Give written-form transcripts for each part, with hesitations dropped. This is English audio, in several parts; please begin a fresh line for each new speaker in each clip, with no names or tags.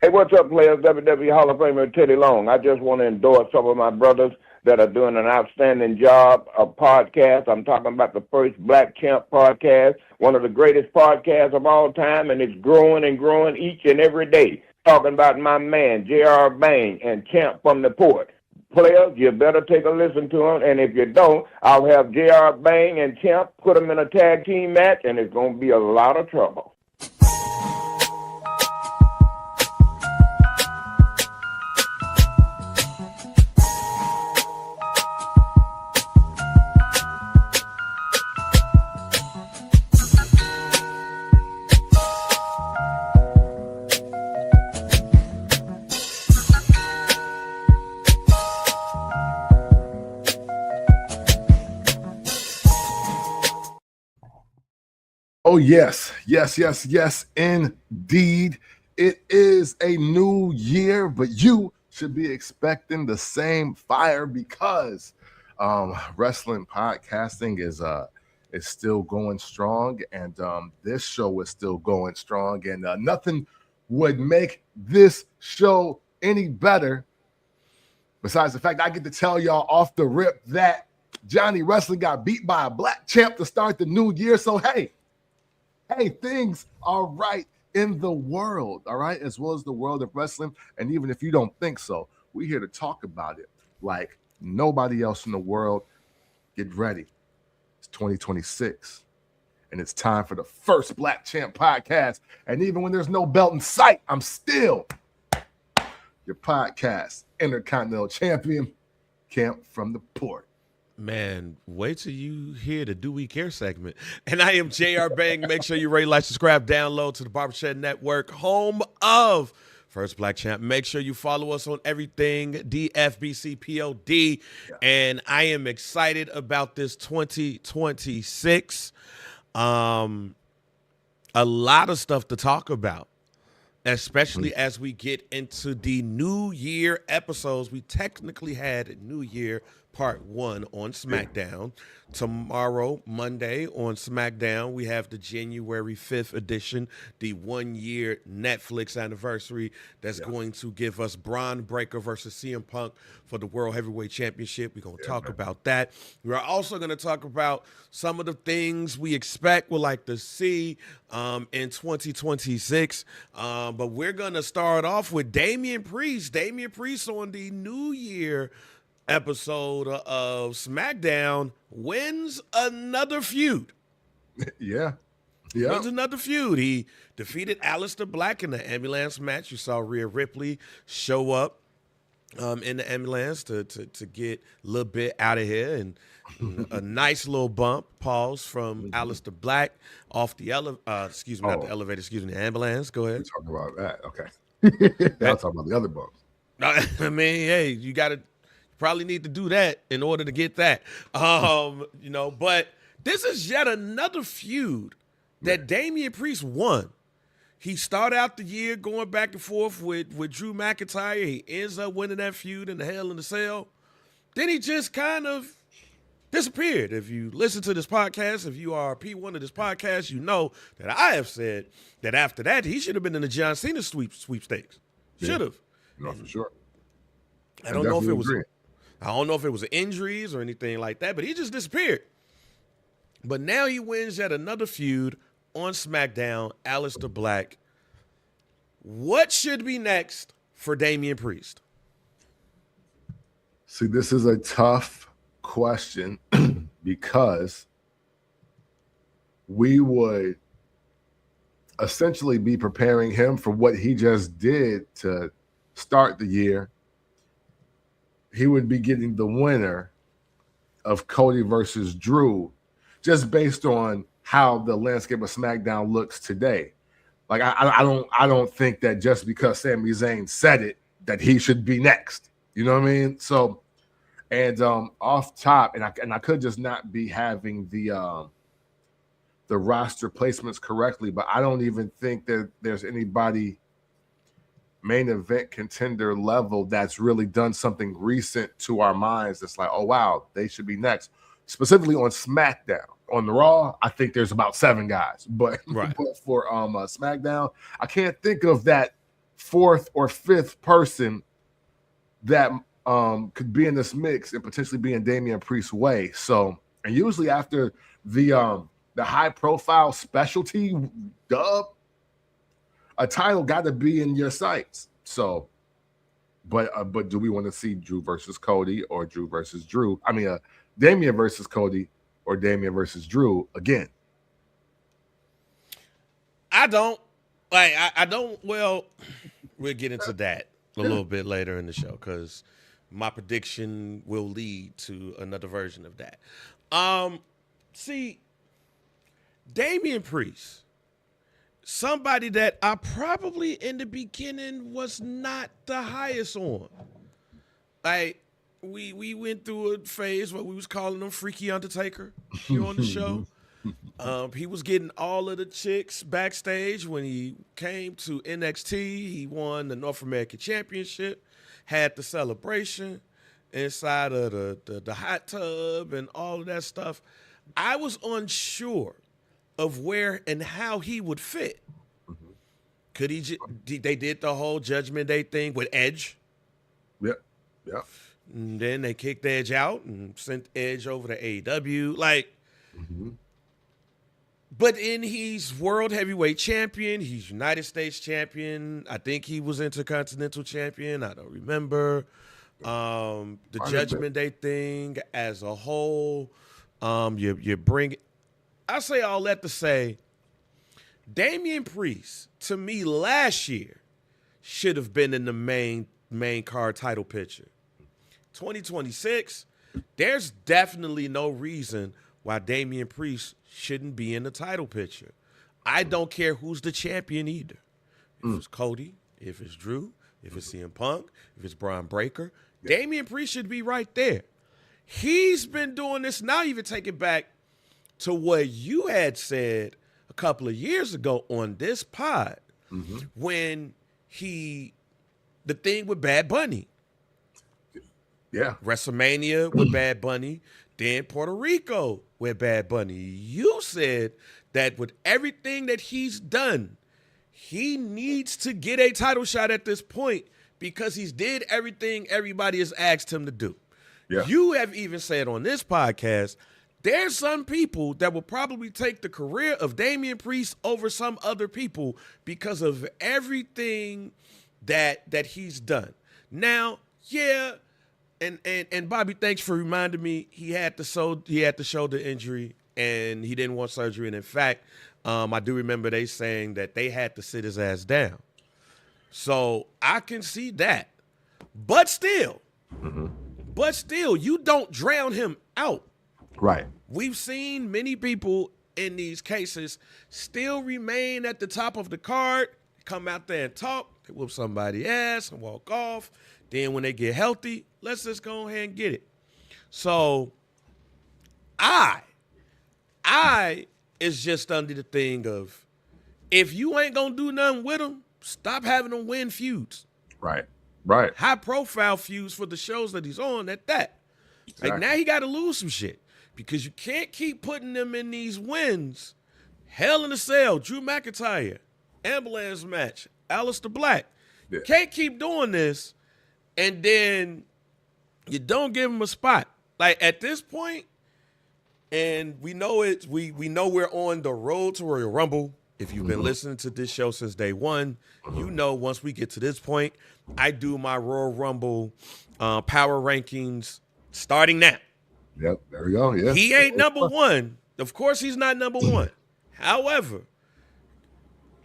Hey, what's up, players? WWE Hall of Famer Teddy Long. I just want to endorse some of my brothers that are doing an outstanding job of podcasts. I'm talking about the first Black Champ podcast, one of the greatest podcasts of all time, and it's growing and growing each and every day. Talking about my man, J.R. Bang and Champ from the Port. Players, you better take a listen to them, and if you don't, I'll have J.R. Bang and Champ put them in a tag team match, and it's going to be a lot of trouble.
Oh, yes, indeed. It is a new year, but you should be expecting the same fire because wrestling podcasting is still going strong, and this show is still going strong, and nothing would make this show any better besides the fact I get to tell y'all off the rip that Johnny Wrestling got beat by a black champ to start the new year. So, hey, things are right in the world, all right, as well as the world of wrestling. And even if you don't think so, we're here to talk about it like nobody else in the world. Get ready. It's 2026, and it's time for the first Black Champ podcast. And even when there's no belt in sight, I'm still your podcast Intercontinental Champion, Camp from the Port.
Man, wait till you hear the Do We Care segment. And I am J.R. Bang. Make sure you rate, like, subscribe, download to the Barbershop Network, home of First Black Champ. Make sure you follow us on everything, DFBCPOD. Yeah. And I am excited about this 2026. A lot of stuff to talk about, especially as we get into the New Year episodes. We technically had a New Year Part 1 on SmackDown. Tomorrow, Monday, on SmackDown, we have the January 5th edition, the 1-year Netflix anniversary that's going to give us Bron Breakker versus CM Punk for the World Heavyweight Championship. We're going to talk about that. We're also going to talk about some of the things we expect, we'd like to see in 2026. But we're going to start off with Damien Priest. Damien Priest on the New Year episode of SmackDown wins another feud. Wins another feud. He defeated Aleister Black in the ambulance match. You saw Rhea Ripley show up in the ambulance to get a little bit out of here, and a nice little bump, pause, from Aleister Black off the the ambulance. Go ahead.
We're talking about that. Okay. Now talking about the other bumps.
I mean, hey, you got to probably need to do that in order to get that. But this is yet another feud that Damien Priest won. He started out the year going back and forth with Drew McIntyre. He ends up winning that feud in the Hell in a Cell. Then he just kind of disappeared. If you listen to this podcast, if you are a P1 of this podcast, you know that I have said that after that, he should have been in the John Cena sweepstakes. Should have.
No, for sure.
I don't know if it was injuries or anything like that, but he just disappeared. But now he wins yet another feud on SmackDown, Aleister Black. What should be next for Damien Priest?
See, this is a tough question because we would essentially be preparing him for what he just did to start the year. He would be getting the winner of Cody versus Drew just based on how the landscape of SmackDown looks today. Like, I don't think that just because Sami Zayn said it that he should be next. You know what I mean? So, and off top, and I could just not be having the roster placements correctly, but I don't even think that there's anybody main event contender level that's really done something recent to our minds that's like, oh wow, they should be next. Specifically on SmackDown. On the Raw, I think there's about 7 guys, but, but for SmackDown, I can't think of that fourth or fifth person that could be in this mix and potentially be in Damien Priest's way. So, and usually after the high profile specialty dub, a title got to be in your sights. So, but do we want to see Drew versus Cody or Drew versus Drew? I mean, Damien versus Cody or Damien versus Drew again?
I don't. Like, I don't. Well, we'll get into that a little bit later in the show because my prediction will lead to another version of that. See, Damien Priest, somebody that I probably in the beginning was not the highest on. Like, we went through a phase where we was calling him Freaky Undertaker here on the show. He was getting all of the chicks backstage when he came to NXT. He won the North American Championship, had the celebration inside of the hot tub and all of that stuff. I was unsure of where and how he would fit. Could he? They did the whole Judgment Day thing with Edge.
Yep.
And then they kicked Edge out and sent Edge over to AEW. Like, but then he's World Heavyweight Champion. He's United States Champion. I think he was Intercontinental Champion. I don't remember. The Judgment Day thing as a whole. You bring. I say all that to say, Damien Priest to me last year should have been in the main card title picture. 2026, there's definitely no reason why Damien Priest shouldn't be in the title picture. I don't care who's the champion either. If it's Cody, if it's Drew, if it's CM Punk, if it's Bron Breakker, Damien Priest should be right there. He's been doing this. Now even take it back to what you had said a couple of years ago on this pod when the thing with Bad Bunny.
Yeah.
WrestleMania with Bad Bunny, then Puerto Rico with Bad Bunny. You said that with everything that he's done, he needs to get a title shot at this point because he's did everything everybody has asked him to do. Yeah. You have even said on this podcast, there's some people that will probably take the career of Damien Priest over some other people because of everything that he's done. Now, yeah, and Bobby, thanks for reminding me. He had the shoulder injury and he didn't want surgery. And in fact, I do remember they saying that they had to sit his ass down. So I can see that. But still, you don't drown him out.
Right.
We've seen many people in these cases still remain at the top of the card, come out there and talk, they whoop somebody's ass and walk off. Then when they get healthy, let's just go ahead and get it. So I is just under the thing of, if you ain't going to do nothing with them, stop having them win feuds.
Right.
High profile feuds for the shows that he's on at that. Exactly. Like now he got to lose some shit because you can't keep putting them in these wins. Hell in a Cell, Drew McIntyre, ambulance match, Aleister Black. Yeah. Can't keep doing this. And then you don't give him a spot. Like at this point, and we know it. We know we're on the road to Royal Rumble. If you've been listening to this show since day one, you know once we get to this point, I do my Royal Rumble power rankings starting now.
Yep, there we go. Yeah,
he ain't number one. Of course, he's not number one. However,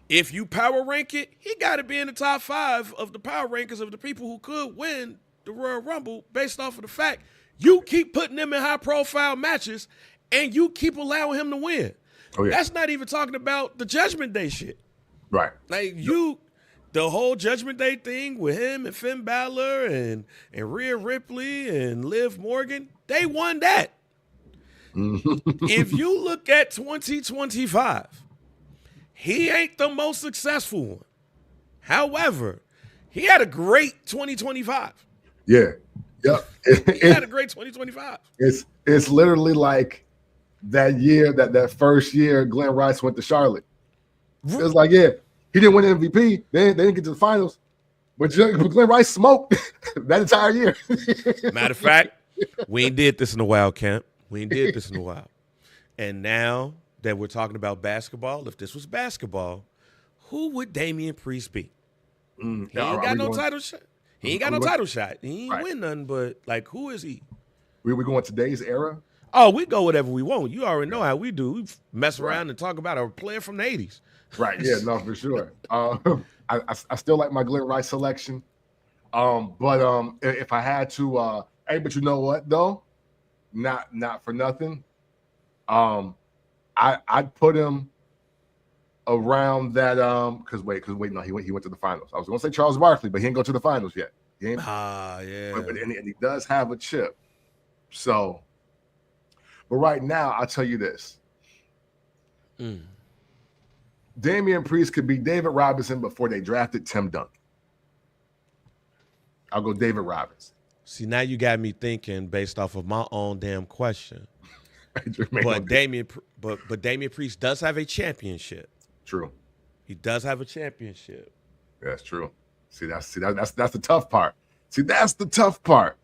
if you power rank it, he got to be in the top 5 of the power rankings of the people who could win the Royal Rumble based off of the fact you keep putting them in high-profile matches and you keep allowing him to win. Oh, yeah. That's not even talking about the Judgment Day shit.
Right.
Like the whole Judgment Day thing with him and Finn Balor and Rhea Ripley and Liv Morgan, they won that. If you look at 2025, he ain't the most successful one. However, he had a great 2025.
Yeah. Yep.
He had a great 2025.
It's literally like that year, that first year Glenn Rice went to Charlotte. It was like, yeah, He didn't win MVP. They didn't get to the finals. But Glenn Rice smoked that entire year.
Matter of fact, we ain't did this in a while, Kemp. We ain't did this in a while. And now that we're talking about basketball, if this was basketball, who would Damien Priest be? He ain't got no title shot. He ain't got no title shot. He ain't win nothing, but, like, who is he?
We going today's era?
Oh, we go whatever we want. You already know how we do. We mess around and talk about a player from the 80s.
Right, yeah, no, for sure. I still like my Glenn Rice selection. But if I had to, hey, but you know what, though? Not for nothing. I'd put him around that because wait, no, he went to the finals. I was gonna say Charles Barkley, but he didn't go to the finals yet.
Yeah.
But and he does have a chip. So, but right now, I'll tell you this. Damien Priest could be David Robinson before they drafted Tim Duncan. I'll go David Robinson.
See, now you got me thinking based off of my own damn question. But Damien Priest does have a championship.
True.
He does have a championship.
That's true. That's the tough part. See, that's the tough part.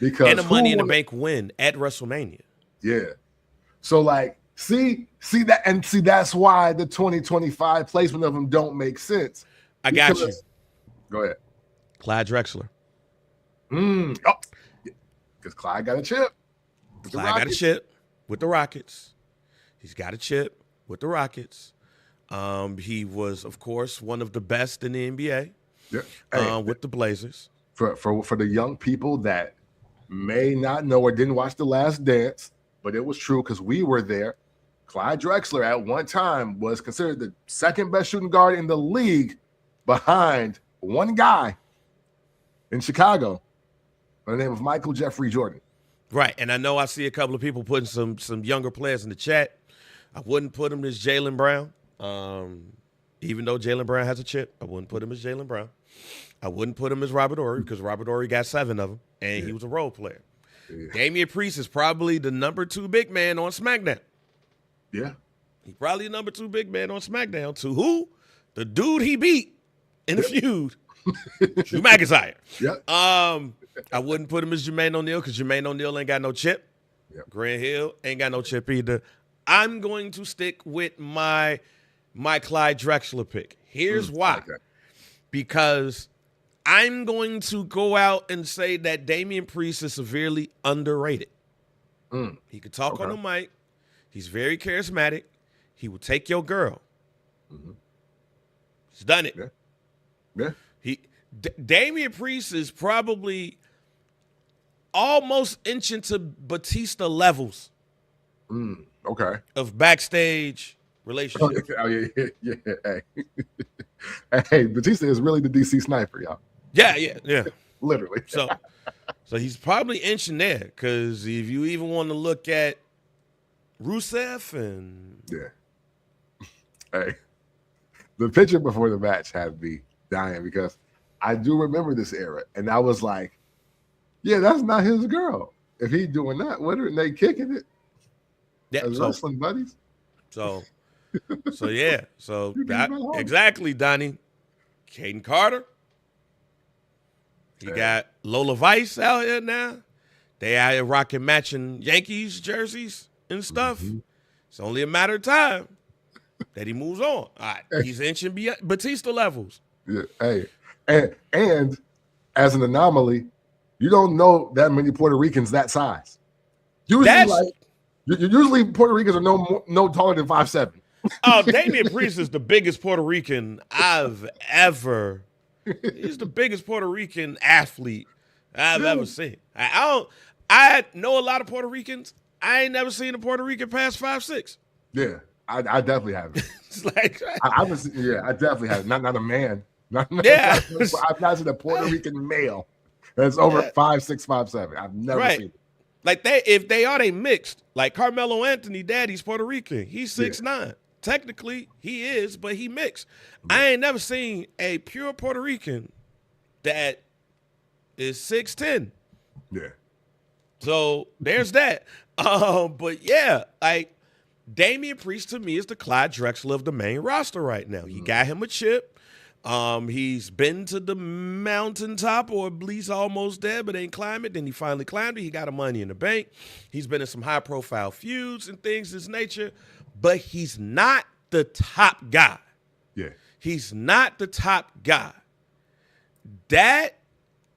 Because
and the Money in the Bank win at WrestleMania.
Yeah. So like, see that, and see that's why the 2025 placement of them don't make sense.
I got you.
Go ahead.
Clyde Drexler.
Because Clyde got a chip.
Clyde got a chip with the Rockets. He's got a chip with the Rockets. He was, of course, one of the best in the NBA.
Yeah.
With the Blazers.
For the young people that may not know or didn't watch The Last Dance, but it was true because we were there. Clyde Drexler at one time was considered the second best shooting guard in the league behind one guy in Chicago by the name of Michael Jeffrey Jordan.
Right, and I know I see a couple of people putting some younger players in the chat. I wouldn't put him as Jaylen Brown. Even though Jaylen Brown has a chip, I wouldn't put him as Jaylen Brown. I wouldn't put him as Robert Horry because Robert Horry got 7 of them, and he was a role player. Yeah. Damien Priest is probably the number 2 big man on SmackDown.
Yeah.
He's probably the number 2 big man on SmackDown. To who? The dude he beat in the feud, Drew McIntyre.
Yeah.
I wouldn't put him as Jermaine O'Neal because Jermaine O'Neal ain't got no chip.
Yep.
Grant Hill ain't got no chip either. I'm going to stick with my Clyde Drexler pick. Here's why. Okay. Because I'm going to go out and say that Damien Priest is severely underrated. He could talk on the mic. He's very charismatic. He will take your girl. He's done it.
Yeah.
Damien Priest is probably almost inching to Batista levels.
Okay.
Of backstage relationship.
Oh, yeah. Hey, Batista is really the DC sniper, y'all.
Yeah.
Literally.
So he's probably inching there because if you even want to look at Rusev and
hey, the picture before the match had me dying because I do remember this era, and I was like, "Yeah, that's not his girl. If he's doing that with her and they kicking it, as wrestling buddies." So
exactly, Donnie. Caden Carter. He got Lola Vice out here now. They out here rocking matching Yankees jerseys and stuff. It's only a matter of time that he moves on. All right, he's inching beyond Batista levels.
Yeah, hey, and as an anomaly, you don't know that many Puerto Ricans that size. Usually Puerto Ricans are no taller than 5'7".
Oh, Damien Priest is the biggest Puerto Rican I've ever. He's the biggest Puerto Rican athlete I've ever seen. I know a lot of Puerto Ricans. I ain't never seen a Puerto Rican past 5'6".
Yeah, I definitely haven't.
It's like
I definitely haven't. Not a man. I've not seen a Puerto Rican male that's over 5'6", 5'7". I've never seen it.
Like if they mixed. Like Carmelo Anthony, daddy's Puerto Rican. He's 6'9". Technically, he is, but he mixed. I ain't never seen a pure Puerto Rican that is 6'10". Yeah. So there's that. But yeah, like Damien Priest to me is the Clyde Drexler of the main roster right now. He got him a chip. He's been to the mountaintop, or at least almost there, but ain't climbed it. Then he finally climbed it. He got a Money in the Bank. He's been in some high-profile feuds and things of this nature, but he's not the top guy.
Yeah.
He's not the top guy. That,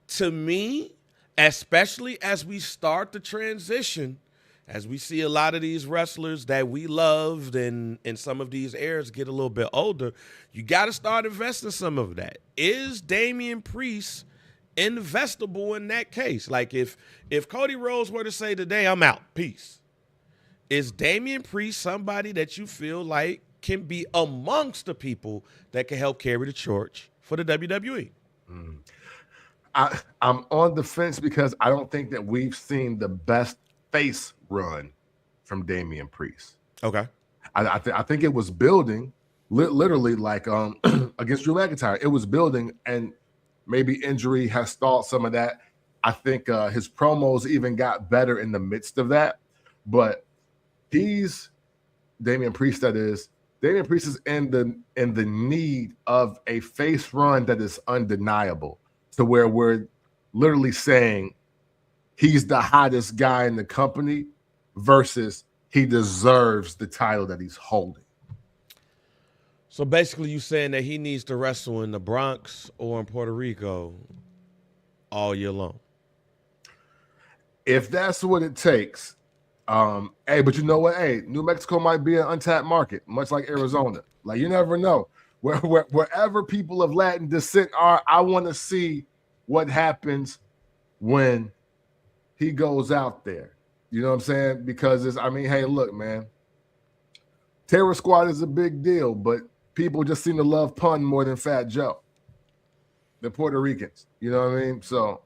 to me, especially as we start the transition, as we see a lot of these wrestlers that we loved and in some of these eras get a little bit older, you got to start investing some of that. Is Damien Priest investable in that case? Like if Cody Rhodes were to say today, I'm out, peace. Is Damien Priest somebody that you feel like can be amongst the people that can help carry the torch for the WWE?
I'm on the fence because I don't think that we've seen the best face run from Damien Priest.
Okay.
I think it was building, literally like against Drew McIntyre. It was building, and maybe injury has stalled some of that. I think his promos even got better in the midst of that. But he's Damien Priest. Damien Priest is in the need of a face run that is undeniable, to where we're literally saying he's the hottest guy in the company versus he deserves the title that he's holding.
So basically you saying that he needs to wrestle in the Bronx or in Puerto Rico all year long?
If that's what it takes, hey, but you know what? Hey, New Mexico might be an untapped market, much like Arizona. Like, you never know. Wherever people of Latin descent are, I want to see what happens when he goes out there. You know what I'm saying? Because hey, look, man, Terror Squad is a big deal, but people just seem to love pun more than Fat Joe, the Puerto Ricans. You know what I mean? So,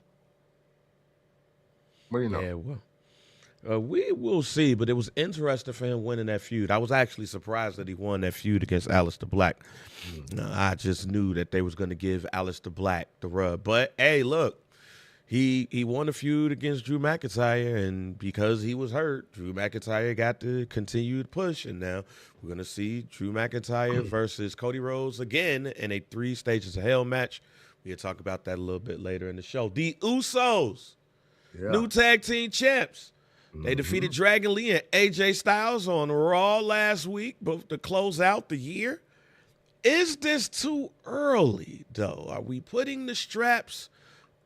what do you know?
Yeah, well, we will see, but it was interesting for him winning that feud. I was actually surprised that he won that feud against Aleister Black. I just knew that they was going to give Aleister Black the rub. But, hey, look, he won a feud against Drew McIntyre, and because he was hurt, Drew McIntyre got to continue to push, and now we're going to see Drew McIntyre versus Cody Rhodes again in a 3 Stages of Hell match. We'll talk about that a little bit later in the show. The Usos, new tag team champs. They defeated Dragon Lee and AJ Styles on Raw last week, but to close out the year. Is this too early, though? Are we putting the straps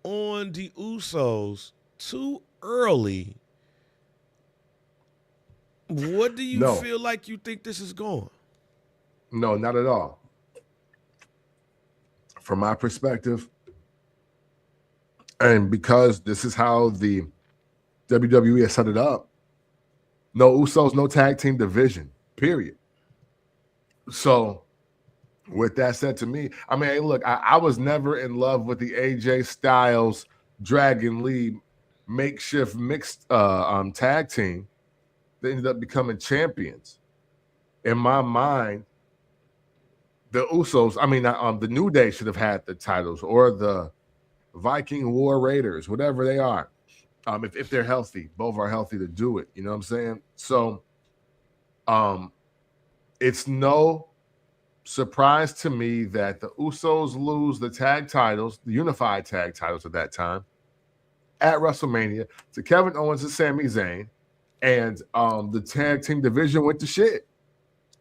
on the Usos too early? What do you feel like you think this is going?
No, not at all. From my perspective, and because this is how the WWE has set it up, no Usos, no tag team division, period. So with that said, to me, hey, look, I was never in love with the AJ Styles Dragon Lee makeshift mixed tag team. They ended up becoming champions. In my mind, the Usos, the New Day should have had the titles, or the Viking War Raiders, whatever they are. If they're healthy, both are healthy to do it. You know what I'm saying? So it's no surprise to me that the Usos lose the tag titles, the unified tag titles at that time, at WrestleMania to Kevin Owens and Sami Zayn, and the tag team division went to shit.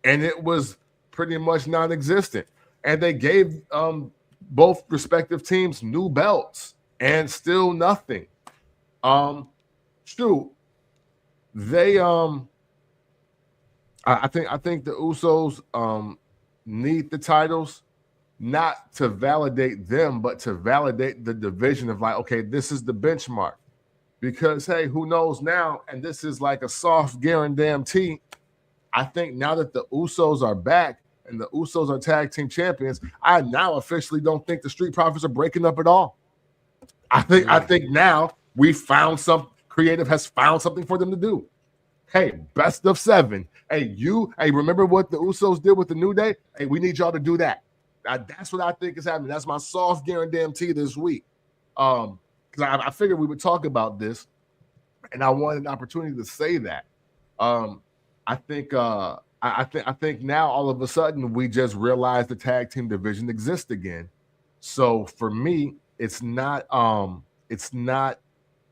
And it was pretty much non-existent. And they gave both respective teams new belts, and still nothing. True. They I think the Usos need the titles, not to validate them, but to validate the division of like, okay, this is the benchmark. Because hey, who knows now? And this is like a soft guarantee. I think now that the Usos are back and the Usos are tag team champions, I now officially don't think the Street Profits are breaking up at all. I think now we found some creative has found something for them to do. Hey, best of 7. Hey, remember what the Usos did with the New Day? Hey, we need y'all to do that. That's what I think is happening. That's my soft guarantee this week. Because I figured we would talk about this, and I wanted an opportunity to say that. I think I think now all of a sudden we just realized the tag team division exists again. So for me, it's not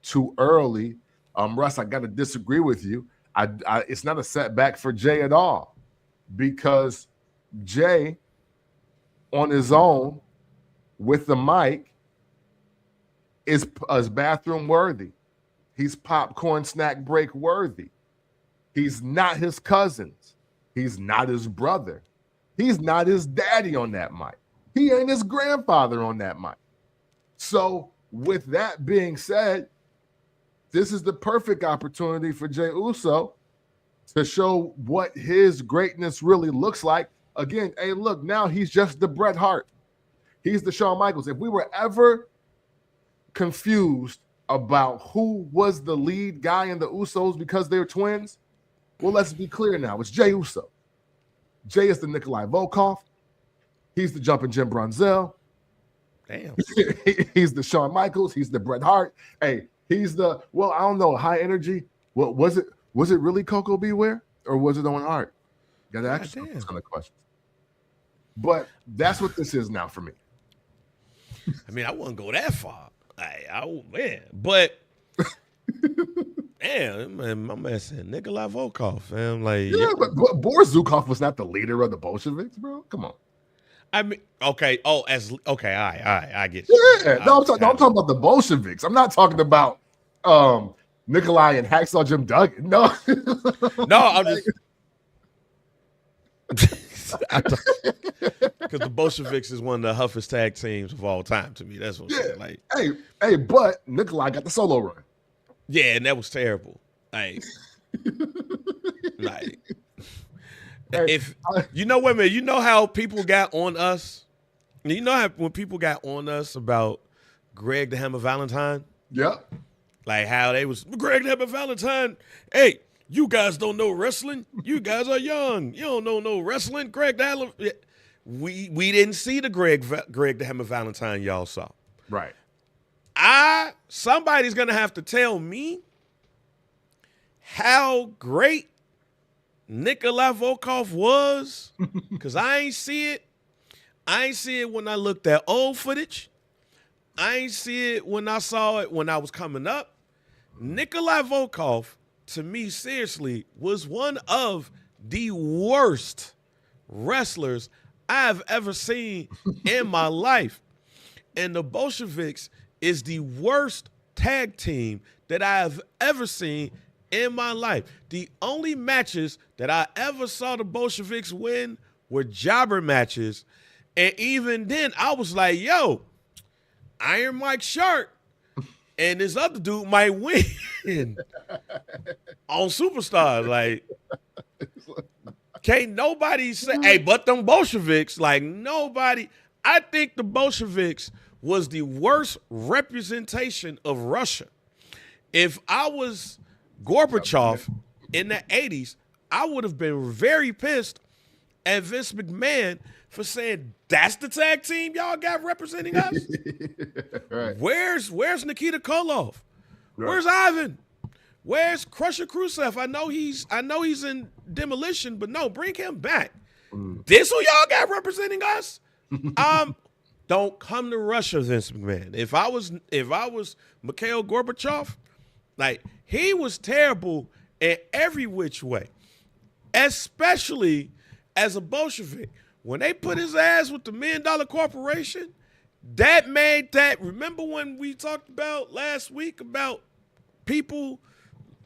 too early. Russ, I got to disagree with you. It's not a setback for Jay at all, because Jay on his own with the mic is bathroom worthy. He's popcorn snack break worthy. He's not his cousins. He's not his brother. He's not his daddy on that mic. He ain't his grandfather on that mic. So with that being said, this is the perfect opportunity for Jey Uso to show what his greatness really looks like. Again, hey, look, now he's just the Bret Hart. He's the Shawn Michaels. If we were ever confused about who was the lead guy in the Usos because they're twins, well, let's be clear now. It's Jey Uso. Jay is the Nikolai Volkov. He's the Jumping Jim Brunzell.
Damn.
He's the Shawn Michaels. He's the Bret Hart. Hey, he's the, well, I don't know, high energy. What was it? Was it really Coco Beware, or was it Owen Hart? You got to ask those kind of questions. But that's what this is now for me.
I mean, I wouldn't go that far. But man, my man said Nikolai Volkov, fam. Like,
yeah, but Boris Zukov was not the leader of the Bolsheviks, bro. Come on.
I mean, okay. Oh, okay. All right. I get you.
Yeah, I'm talking about the Bolsheviks. I'm not talking about Nikolai and Hacksaw Jim Duggan. No,
I'm just because the Bolsheviks is one of the toughest tag teams of all time to me. That's what I'm saying. Like,
hey, but Nikolai got the solo run.
Yeah, and that was terrible. Like, if you know, women, you know how people got on us. You know how when people got on us about Greg the Hammer Valentine.
Yep.
Like how they was Greg the Hammer Valentine. Hey, you guys don't know wrestling. You guys are young. You don't know no wrestling. Greg the Hammer. We didn't see the Greg the Hammer Valentine y'all saw.
Right.
Somebody's gonna have to tell me how great Nikolai Volkov was, because I ain't see it. I ain't see it when I looked at old footage. I ain't see it when I saw it when I was coming up. Nikolai Volkov, to me, seriously, was one of the worst wrestlers I've ever seen in my life. And the Bolsheviks is the worst tag team that I have ever seen in my life. The only matches that I ever saw the Bolsheviks win were jobber matches. And even then, I was like, yo, Iron Mike Shark and this other dude might win on Superstars. Like, can't nobody say, hey, but them Bolsheviks, like nobody. I think the Bolsheviks was the worst representation of Russia. If I was Gorbachev in the 80s, I would have been very pissed at Vince McMahon for saying, that's the tag team y'all got representing us?
Right.
Where's Nikita Koloff?
Right.
Where's Ivan? Where's Crusher Khrushchev? I know he's in Demolition, but no, bring him back. This who y'all got representing us? Don't come to Russia, Vince McMahon. If I was Mikhail Gorbachev, like, he was terrible in every which way, especially as a Bolshevik. When they put his ass with the $1 Million Corporation, that made that. Remember when we talked about last week about people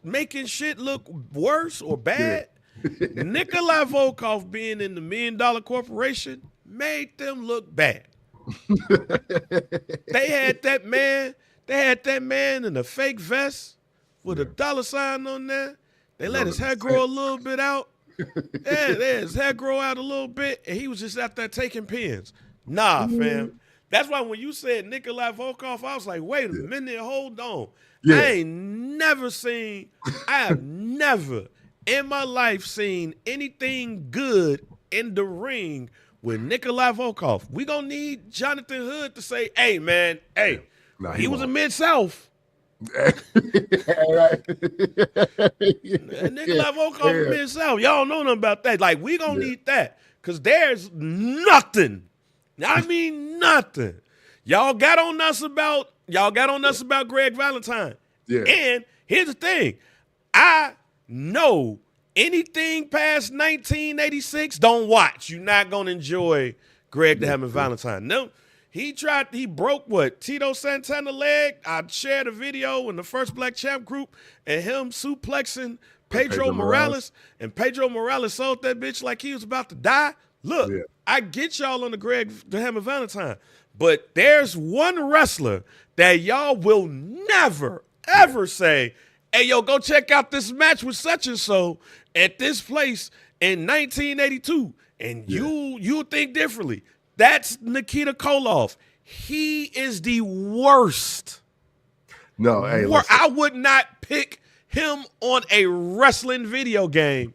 making shit look worse or bad? Yeah. Nikolai Volkov being in the $1 Million Corporation made them look bad. They had that man in a fake vest with a dollar sign on there. They let his hair grow a little bit out. His hair grow out a little bit, and he was just out there taking pins. Nah, fam. That's why when you said Nikolai Volkov, I was like, wait a minute, hold on. Yeah. I have never in my life seen anything good in the ring with Nikolai Volkov. We gonna need Jonathan Hood to say, hey, man, he was in Mid-South. Nikolai Volkov from Mid-South. Y'all don't know nothing about that. Like, we gonna need that. Because there's nothing. I mean nothing. Y'all got on us about Greg Valentine. Yeah. And here's the thing. I know anything past 1986, don't watch. You're not gonna enjoy Greg the Hammer Valentine. No. He broke what? Tito Santana leg. I shared a video in the First Black Champ group and him suplexing Pedro Morales. And Pedro Morales sold that bitch like he was about to die. Look, I get y'all on the Greg the Hammer Valentine, but there's one wrestler that y'all will never, ever say, hey, yo, go check out this match with such and so at this place in 1982. And you'll think differently. That's Nikita Koloff. He is the worst.
No, hey,
I would not pick him on a wrestling video game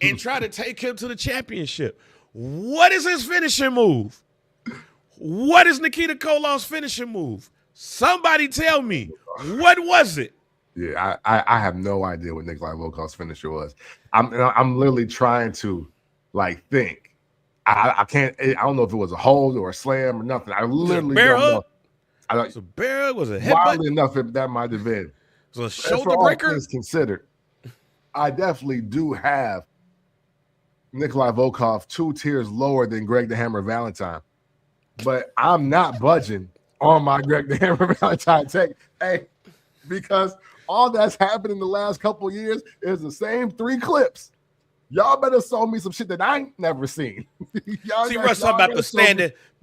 and try to take him to the championship. What is his finishing move? What is Nikita Koloff's finishing move? Somebody tell me. What was it?
Yeah, I have no idea what Nikolai Volkov's finisher was. I'm literally trying to think. I can't. I don't know if it was a hold or a slam or nothing. I literally don't know.
Was a bear? Was a headbutt?
Wildly enough, that might have been.
Was a shoulder breaker?
All things considered, I definitely do have Nikolai Volkov 2 tiers lower than Greg the Hammer Valentine, but I'm not budging on my Greg the Hammer Valentine take. Hey, because all that's happened in the last couple of years is the same 3 clips. Y'all better show me some shit that I ain't never seen.
See, Russ, talking about the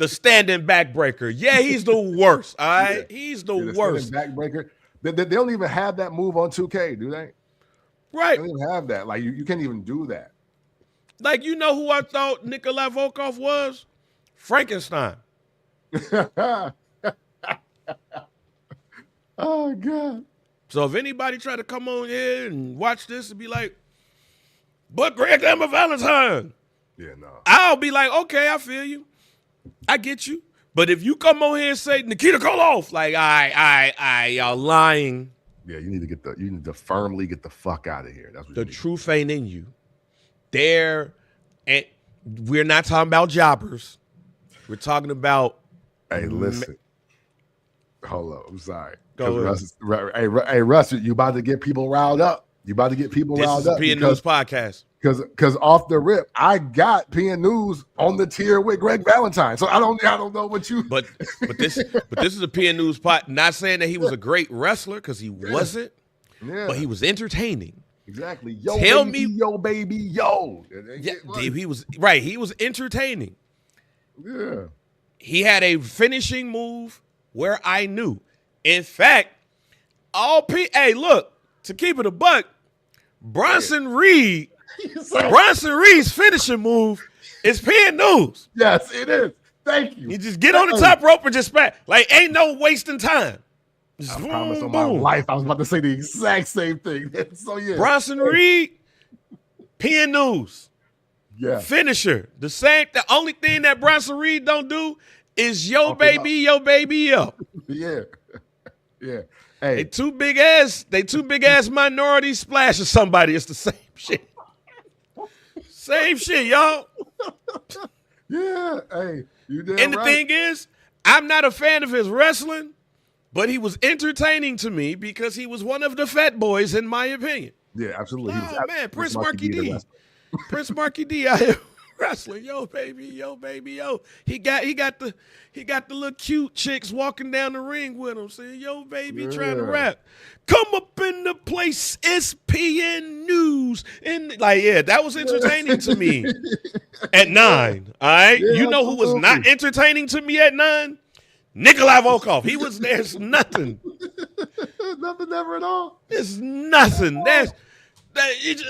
standing backbreaker. Yeah, he's the worst. All right, he's the worst.
Backbreaker. They don't even have that move on 2K, do they?
Right.
They don't even have that. Like you can't even do that.
Like, you know who I thought Nikolai Volkov was? Frankenstein.
Oh God.
So if anybody try to come on here and watch this and be like, but Greg Hammer Valentine.
Yeah, no.
I'll be like, okay, I feel you. I get you. But if you come on here and say Nikita Koloff, like, y'all lying.
Yeah, you need to firmly get the fuck out of here. That's what
the truth ain't in you. And we're not talking about jobbers. We're talking about.
Hey, listen. Hold up. I'm sorry.
Go
Russ, hey, Russ, you about to get people riled up. You about to get people riled up.
This is a PN News podcast.
Because off the rip, I got PN News on the tier with Greg Valentine. So I don't know what you.
But this is a PN News pod. Not saying that he was a great wrestler, because he wasn't. Yeah. But he was entertaining.
Exactly.
Yo,
baby, yo.
Yeah, he was right. He was entertaining.
Yeah.
He had a finishing move where I knew. In fact, hey, look, to keep it a buck, Bronson Reed's finishing move is PN News.
Yes, it is. Thank you.
You just get on the top rope and just smack. Like, ain't no wasting time. Just
I promise on my life, I was about to say the exact same thing. So yeah,
Bronson Reed, PN News.
Yeah.
Finisher. The only thing that Bronson Reed don't do is yo baby, yo.
Yeah. Yeah. Hey.
They too big ass minority splash of somebody. It's the same shit. Same shit, y'all.
Yeah. Hey, you damn
And the
right.
thing is, I'm not a fan of his wrestling, but he was entertaining to me because he was one of the fat boys, in my opinion.
Yeah, absolutely.
Oh, man, Prince Marky D. Prince Marky D out here wrestling. Yo, baby, yo. He got the little cute chicks walking down the ring with him saying, yo, baby, trying to rap. Come up in the place, it's PN News. And that was entertaining to me at 9. All right.
Yeah,
you know who was not entertaining to me at 9? Nikolai Volkov. There's nothing.
Nothing ever at all.
There's nothing. Did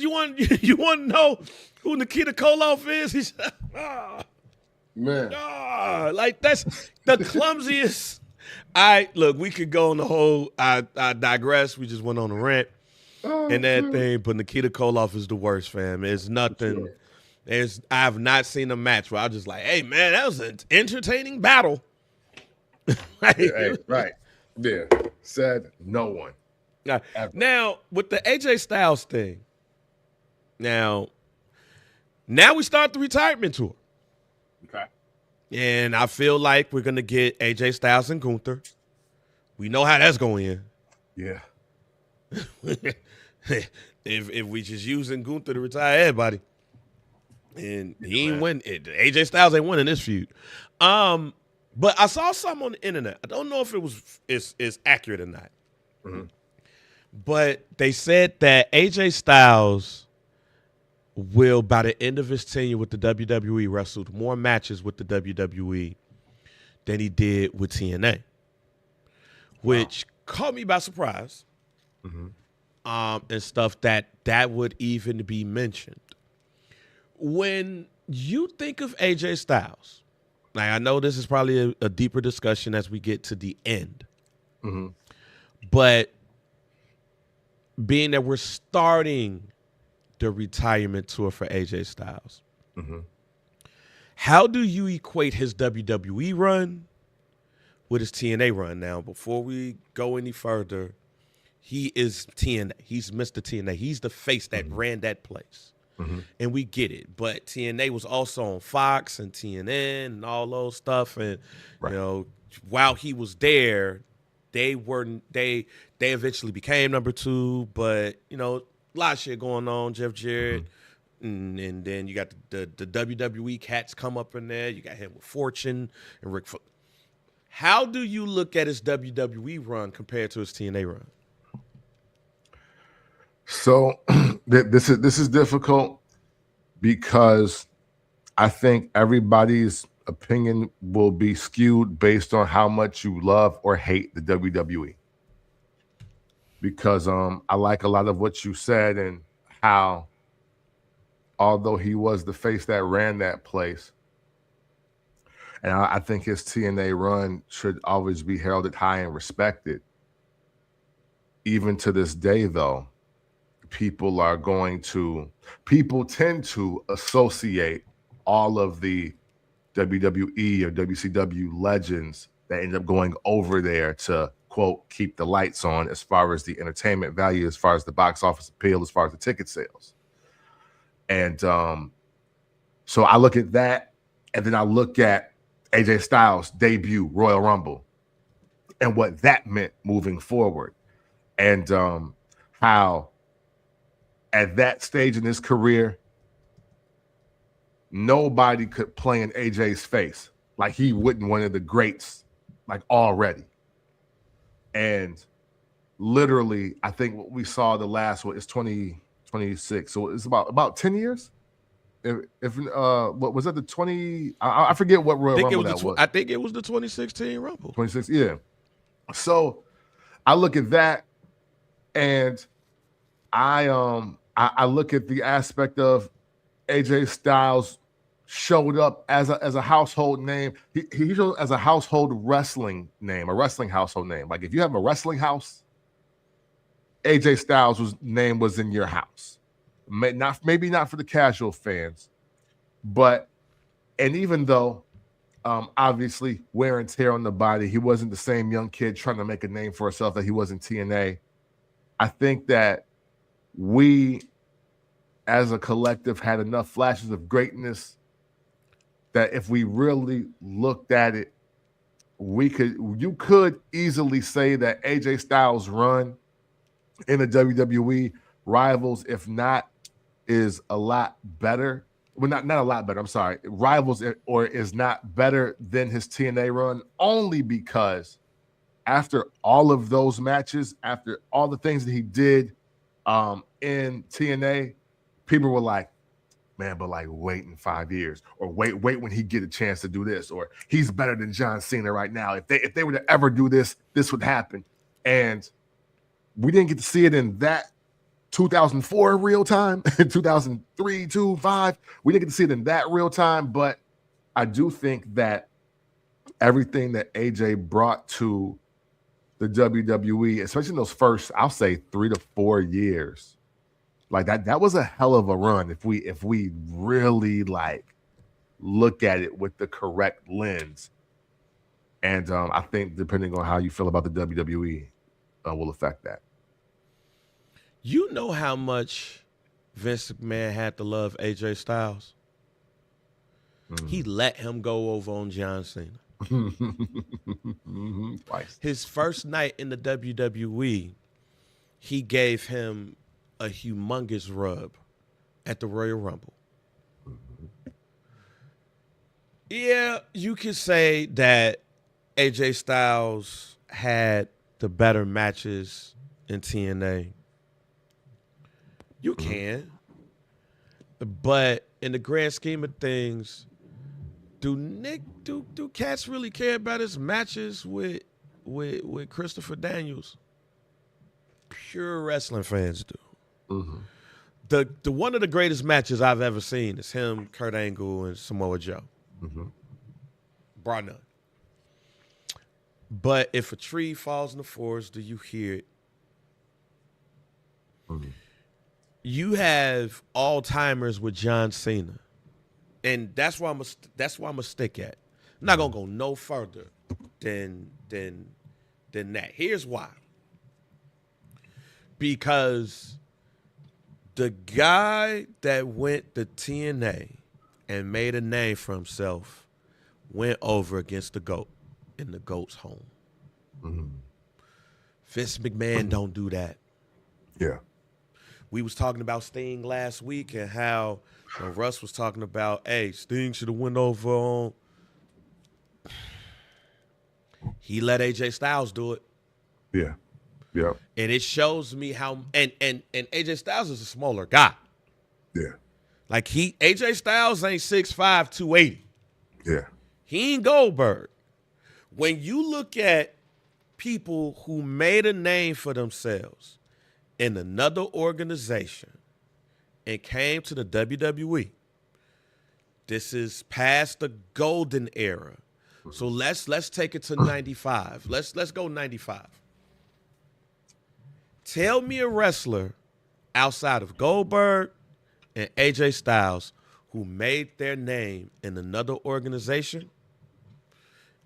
you want to know who Nikita Koloff is? He's
man.
Like, that's the clumsiest. Look, we could go on the whole. I digress. We just went on a rant and that thing. But Nikita Koloff is the worst, fam. It's nothing. Sure. I've not seen a match where I was just like, hey man, that was an entertaining battle.
Right. Yeah, said no one.
Now, with the AJ Styles thing, now we start the retirement tour.
Okay.
And I feel like we're going to get AJ Styles and Gunther. We know how that's going in.
Yeah.
if we just using Gunther to retire everybody. And he ain't win. AJ Styles ain't winning this feud. But I saw something on the internet. I don't know if it was is accurate or not.
Mm-hmm.
But they said that AJ Styles will, by the end of his tenure with the WWE, wrestled more matches with the WWE than he did with TNA, which caught me by surprise.
Mm-hmm.
And stuff that would even be mentioned. When you think of AJ Styles, now I know this is probably a deeper discussion as we get to the end, but being that we're starting the retirement tour for AJ Styles, how do you equate his WWE run with his TNA run? Now, before we go any further, he is TNA. He's Mr. TNA. He's the face that ran that place. And we get it. But TNA was also on Fox and TNN and all those stuff. And, you know, while he was there, they eventually became number two. But, you know, a lot of shit going on, Jeff Jarrett. And then you got the WWE cats come up in there. You got him with Fortune and Rick Flair. How do you look at his WWE run compared to his TNA run?
So this is difficult because I think everybody's opinion will be skewed based on how much you love or hate the WWE. Because I like a lot of what you said and how, although he was the face that ran that place, and I think his TNA run should always be heralded high and respected. Even to this day, though, people tend to associate all of the WWE or WCW legends that end up going over there to, quote, keep the lights on as far as the entertainment value, as far as the box office appeal, as far as the ticket sales. And so I look at that, and then I look at AJ Styles' debut Royal Rumble and what that meant moving forward. And how at that stage in his career, nobody could play in AJ's face like he wouldn't one of the greats, like already. And literally, I think what we saw the last one is 2026. So it's about 10 years. If what was that, the 20? I forget what Royal Rumble that was.
I think it was the 2016 Rumble.
26, yeah. So I look at that, and I look at the aspect of AJ Styles showed up as a household name. He showed up as a household wrestling name, a wrestling household name. Like if you have a wrestling house, AJ Styles' name was in your house. Maybe not for the casual fans, but and even though obviously wear and tear on the body, he wasn't the same young kid trying to make a name for himself that he was in TNA. I think that we as a collective had enough flashes of greatness that if we really looked at it, you could easily say that AJ Styles' run in the WWE rivals, if not, is a lot better. Well, not a lot better. I'm sorry. Rivals or is not better than his TNA run, only because after all of those matches, after all the things that he did in TNA, people were like, man, but like wait in 5 years, or wait when he get a chance to do this, or he's better than John Cena right now. If they were to ever do this, this would happen. And we didn't get to see it in that 2004 real time, 2003, 2005. We didn't get to see it in that real time, but I do think that everything that AJ brought to the WWE, especially in those first, I'll say 3 to 4 years, like that was a hell of a run if we really like look at it with the correct lens. And I think depending on how you feel about the WWE will affect that.
You know how much Vince McMahon had to love AJ Styles? He let him go over on John Cena.
Twice.
His first night in the WWE, he gave him a humongous rub at the Royal Rumble. Yeah, you could say that AJ Styles had the better matches in TNA. You can. But in the grand scheme of things, do cats really care about his matches with Christopher Daniels? Pure wrestling fans do. The one of the greatest matches I've ever seen is him, Kurt Angle, and Samoa Joe. Bar none. But if a tree falls in the forest, do you hear it? You have all-timers with John Cena. And that's why I'm gonna stick at. I'm not gonna go no further than that. Here's why. Because the guy that went to TNA and made a name for himself went over against the GOAT in the GOAT's home. Vince McMahon don't do that.
Yeah.
We was talking about Sting last week and how Russ was talking about, hey, Sting should have went over on. He let AJ Styles do it.
Yeah. Yeah.
And it shows me how and AJ Styles is a smaller guy.
Yeah.
Like AJ Styles ain't 6'5", 280.
Yeah.
He ain't Goldberg. When you look at people who made a name for themselves in another organization and came to the WWE, this is past the golden era. So let's take it to 95. Let's go 95. Tell me a wrestler outside of Goldberg and AJ Styles who made their name in another organization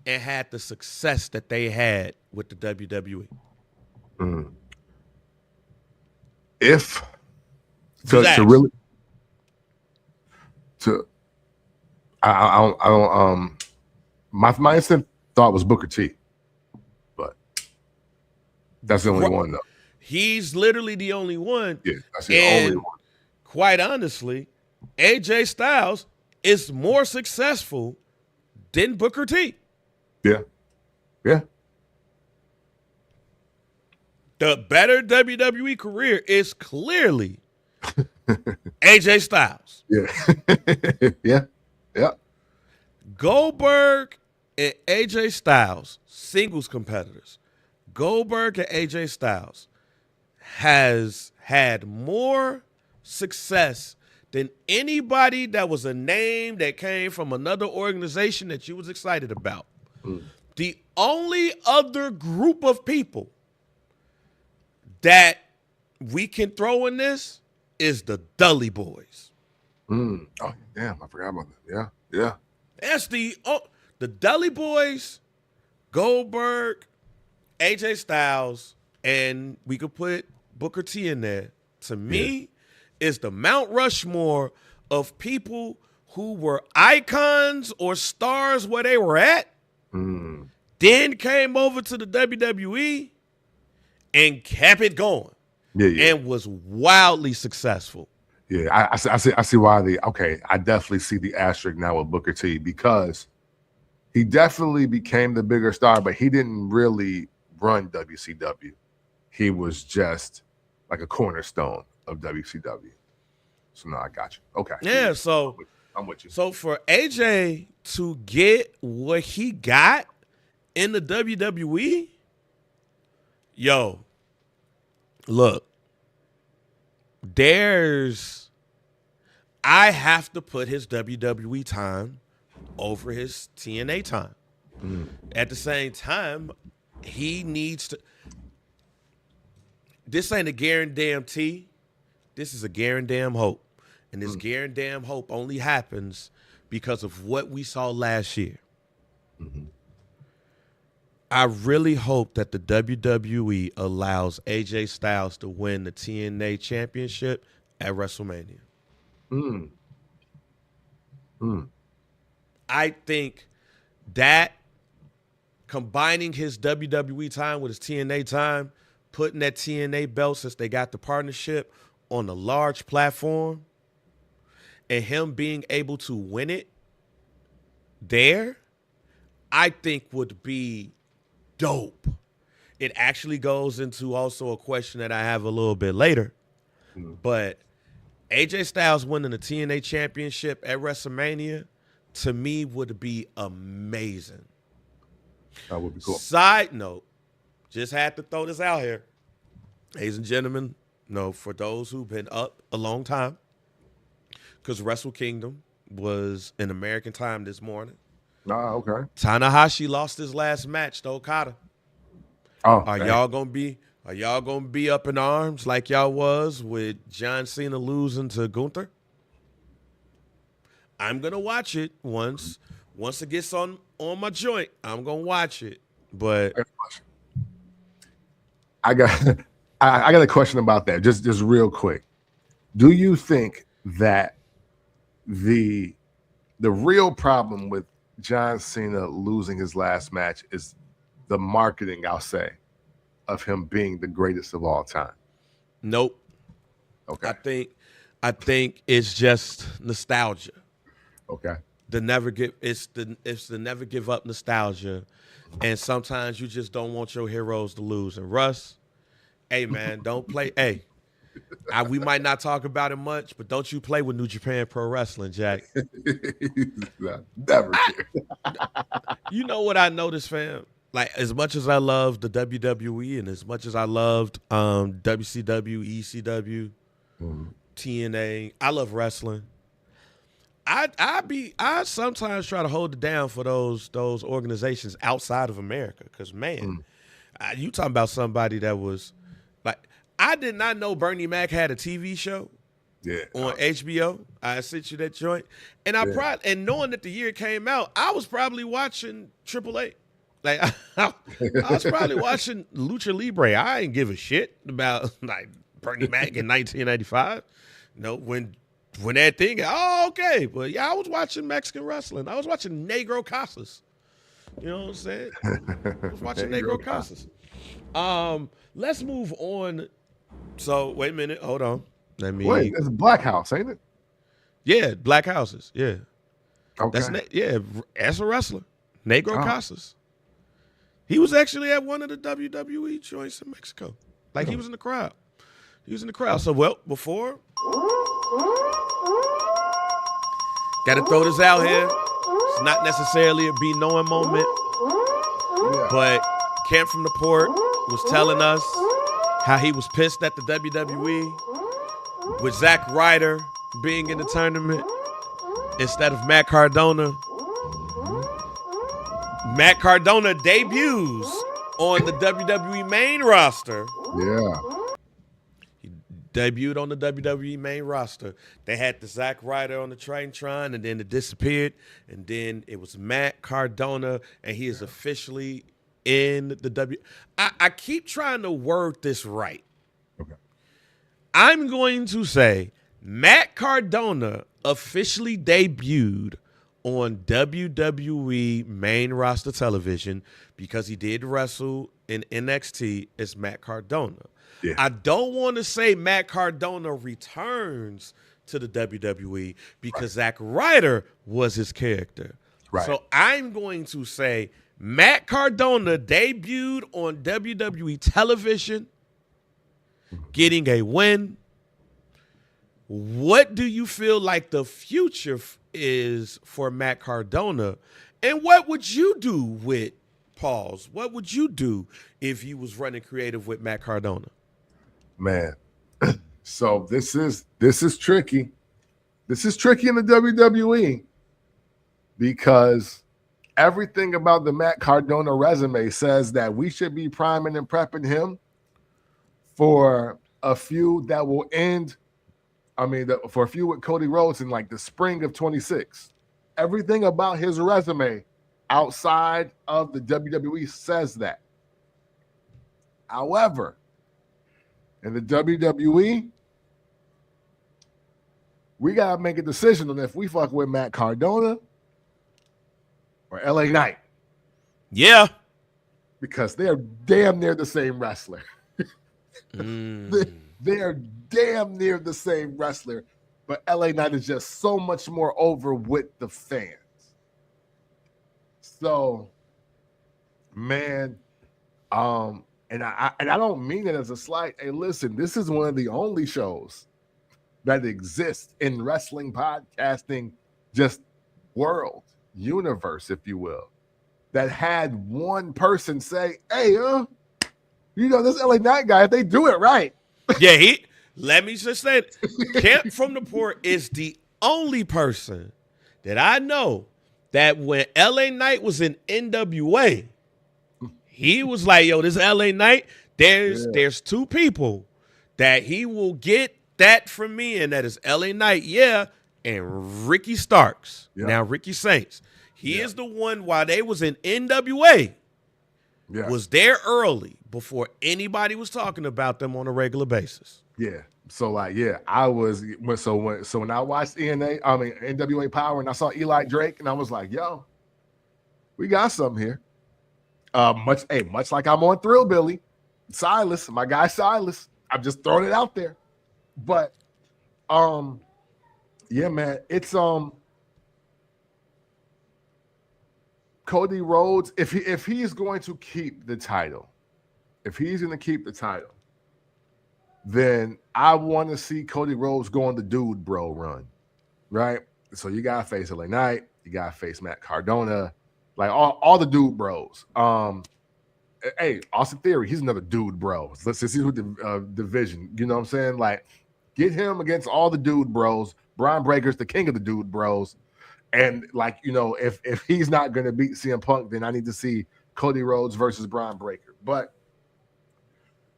and had the success that they had with the WWE.
If to really to I don't my instant thought was Booker T, but that's the only one though.
He's literally the only one.
Yeah, that's the only one.
Quite honestly, AJ Styles is more successful than Booker T.
Yeah. Yeah.
The better WWE career is clearly AJ Styles.
Yeah. Yeah. Yeah.
Goldberg and AJ Styles, singles competitors. Goldberg and AJ Styles has had more success than anybody that was a name that came from another organization that you was excited about. The only other group of people that we can throw in this is the Dudley Boys.
Oh, damn, I forgot about that. Yeah, yeah.
That's the Dudley Boys, Goldberg, AJ Styles, and we could put Booker T in there. To me, is the Mount Rushmore of people who were icons or stars where they were at, then came over to the WWE and kept it going. And was wildly successful.
Yeah, I see why I definitely see the asterisk now with Booker T, because he definitely became the bigger star, but he didn't really run WCW. He was just like a cornerstone of WCW. So no, I got you. Okay.
Yeah, so
I'm with you.
So for AJ to get what he got in the WWE, yo, look, I have to put his WWE time over his TNA time. At the same time, he needs to. This ain't a guarantee. This is a guarantee hope. And this guarantee hope only happens because of what we saw last year. I really hope that the WWE allows AJ Styles to win the TNA Championship at WrestleMania.
Mm.
I think that combining his WWE time with his TNA time, putting that TNA belt, since they got the partnership, on a large platform, and him being able to win it there, I think would be dope. It actually goes into also a question that I have a little bit later. But AJ Styles winning the TNA Championship at WrestleMania, to me, would be amazing.
That would be cool.
Side note, just had to throw this out here. Ladies and gentlemen, for those who've been up a long time, because Wrestle Kingdom was in American time this morning.
Okay.
Tanahashi lost his last match to Okada. Are y'all gonna be up in arms like y'all was with John Cena losing to Gunther? I'm gonna watch it once it gets on my joint. I'm gonna watch it. But
I got a question about that. Just real quick. Do you think that the real problem with John Cena losing his last match is the marketing, I'll say, of him being the greatest of all time?
Nope.
Okay.
I think it's just nostalgia.
Okay.
It's the never give up nostalgia. And sometimes you just don't want your heroes to lose. And Russ, hey man, don't play. Hey, we might not talk about it much, but don't you play with New Japan Pro Wrestling, Jack.
Never.
You know what I noticed, fam? Like, as much as I loved the WWE and as much as I loved WCW, ECW, TNA, I love wrestling. I sometimes try to hold it down for those organizations outside of America, because man, you talking about somebody that was like, I did not know Bernie Mac had a TV show.
Yeah.
On HBO. I sent you that joint, and and knowing that the year it came out, I was probably watching AAA. Like I was probably watching Lucha Libre. I ain't give a shit about like Bernie Mac in 1995. When that thing, okay. But yeah, I was watching Mexican wrestling. I was watching Negro Casas. You know what I'm saying? I was watching Negro Casas. Let's move on. So wait a minute, hold on.
Wait, it's Black House, ain't it?
Yeah, Black Houses. Yeah.
Okay.
As a wrestler, Negro Casas. He was actually at one of the WWE joints in Mexico. Like, he was in the crowd. So, before, got to throw this out here. It's not necessarily a be knowing moment, but Camp from the Port was telling us how he was pissed at the WWE with Zack Ryder being in the tournament instead of Matt Cardona. Matt Cardona debuts on the WWE main roster.
Yeah.
He debuted on the WWE main roster. They had the Zack Ryder on the Tron, and then it disappeared. And then it was Matt Cardona, and he is officially in the I keep trying to word this right.
Okay.
I'm going to say Matt Cardona officially debuted on WWE main roster television because he did wrestle in NXT as Matt Cardona.
Yeah.
I don't want to say Matt Cardona returns to the WWE because Zack Ryder was his character.
Right.
So I'm going to say Matt Cardona debuted on WWE television, getting a win. What do you feel like the future is for Matt Cardona? And what would you do with Pauls? What would you do if you was running creative with Matt Cardona?
Man, so this is tricky. This is tricky in the WWE because everything about the Matt Cardona resume says that we should be priming and prepping him for a feud that will end. For a feud with Cody Rhodes in like the spring of 26. Everything about his resume outside of the WWE says that. However, in the WWE, we got to make a decision on if we fuck with Matt Cardona or LA Knight.
Yeah.
Because they're damn near the same wrestler. They're damn near the same wrestler, but LA Knight is just so much more over with the fans. So, man, and I don't mean it as a slight. Hey, listen, this is one of the only shows that exists in wrestling podcasting, just world, universe, if you will, that had one person say, hey, this LA Knight guy, if they do it right.
Yeah, let me just say it. Camp from the Port is the only person that I know that when LA Knight was in NWA, he was like, yo, this LA Knight, there's two people that he will get that from me, and that is LA Knight, and Ricky Starks. Yeah. Now, Ricky Saints. He is the one, while they was in NWA, was there early before anybody was talking about them on a regular basis.
Yeah. So I was when I watched NWA Power and I saw Eli Drake and I was like, yo, we got something here. Much like I'm on Thrillbilly, Silas, my guy Silas. I'm just throwing it out there. But man, it's Cody Rhodes, if he is going to keep the title, then I want to see Cody Rhodes go on the dude bro run, right? So you gotta face LA Knight, you gotta face Matt Cardona, like all the dude bros. Hey, Austin Theory, he's another dude bro. Let's see with the division. You know what I'm saying? Like, get him against all the dude bros. Bron Breakker's the king of the dude bros. And if he's not going to beat CM Punk, then I need to see Cody Rhodes versus Bron Breakker. But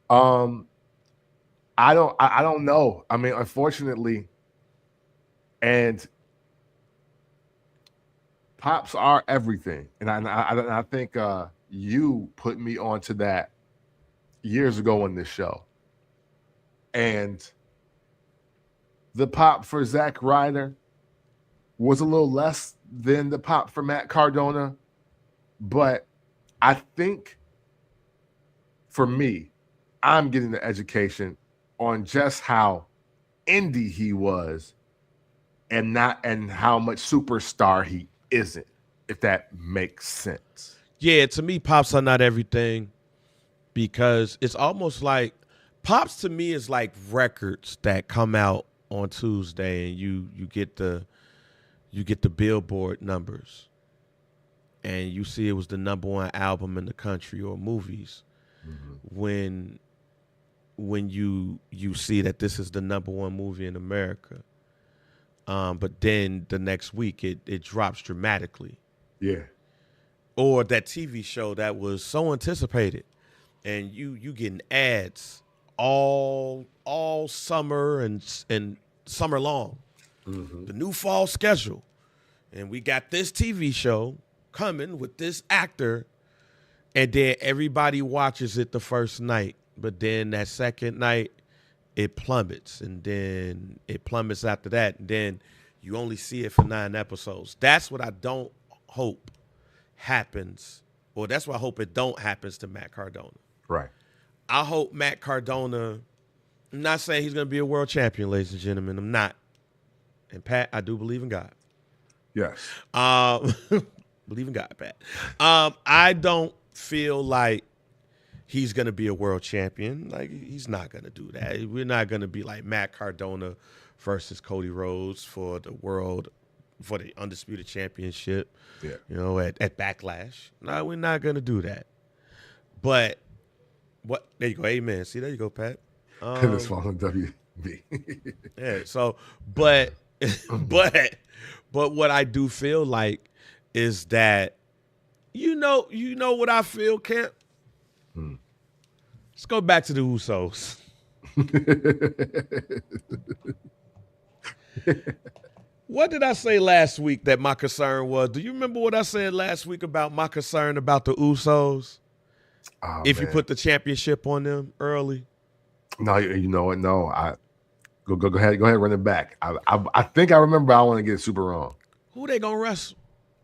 I don't know. I mean, unfortunately, and pops are everything. And I think you put me onto that years ago on this show. And the pop for Zack Ryder was a little less than the pop for Matt Cardona. But I think for me, I'm getting the education on just how indie he was and how much superstar he isn't, if that makes sense.
Yeah, to me, pops are not everything, because it's almost like pops to me is like records that come out on Tuesday and you get the Billboard numbers and you see it was the #1 album in the country or movies. Mm-hmm. When you see that this is the #1 movie in America. But then the next week it drops dramatically.
Yeah.
Or that TV show that was so anticipated and you getting ads all summer and summer long. Mm-hmm. The new fall schedule. And we got this TV show coming with this actor, and then everybody watches it the first night. But then that second night, it plummets, and then it plummets after that, and then you only see it for 9 episodes. That's what I don't hope happens, or that's what I hope it don't happens to Matt Cardona.
Right.
I hope Matt Cardona, I'm not saying he's going to be a world champion, ladies and gentlemen. I'm not. And Pat, I do believe in God.
Yes.
Believe in God, Pat. I don't feel like he's going to be a world champion. Like, he's not going to do that. We're not going to be like Matt Cardona versus Cody Rhodes for the Undisputed Championship, at Backlash. No, we're not going to do that. But, there you go. Amen. See, there you go, Pat.
It's falling WB.
Yeah, so, but what I do feel like is that, you know what I feel, Camp? Let's go back to the Usos. What did I say last week that my concern was? Do you remember what I said last week about my concern about the Usos?
Oh,
If
man.
you put the championship on them early?
No, you know what? No, go ahead, run it back. I think I remember. I want to get it super wrong.
Who they gonna wrestle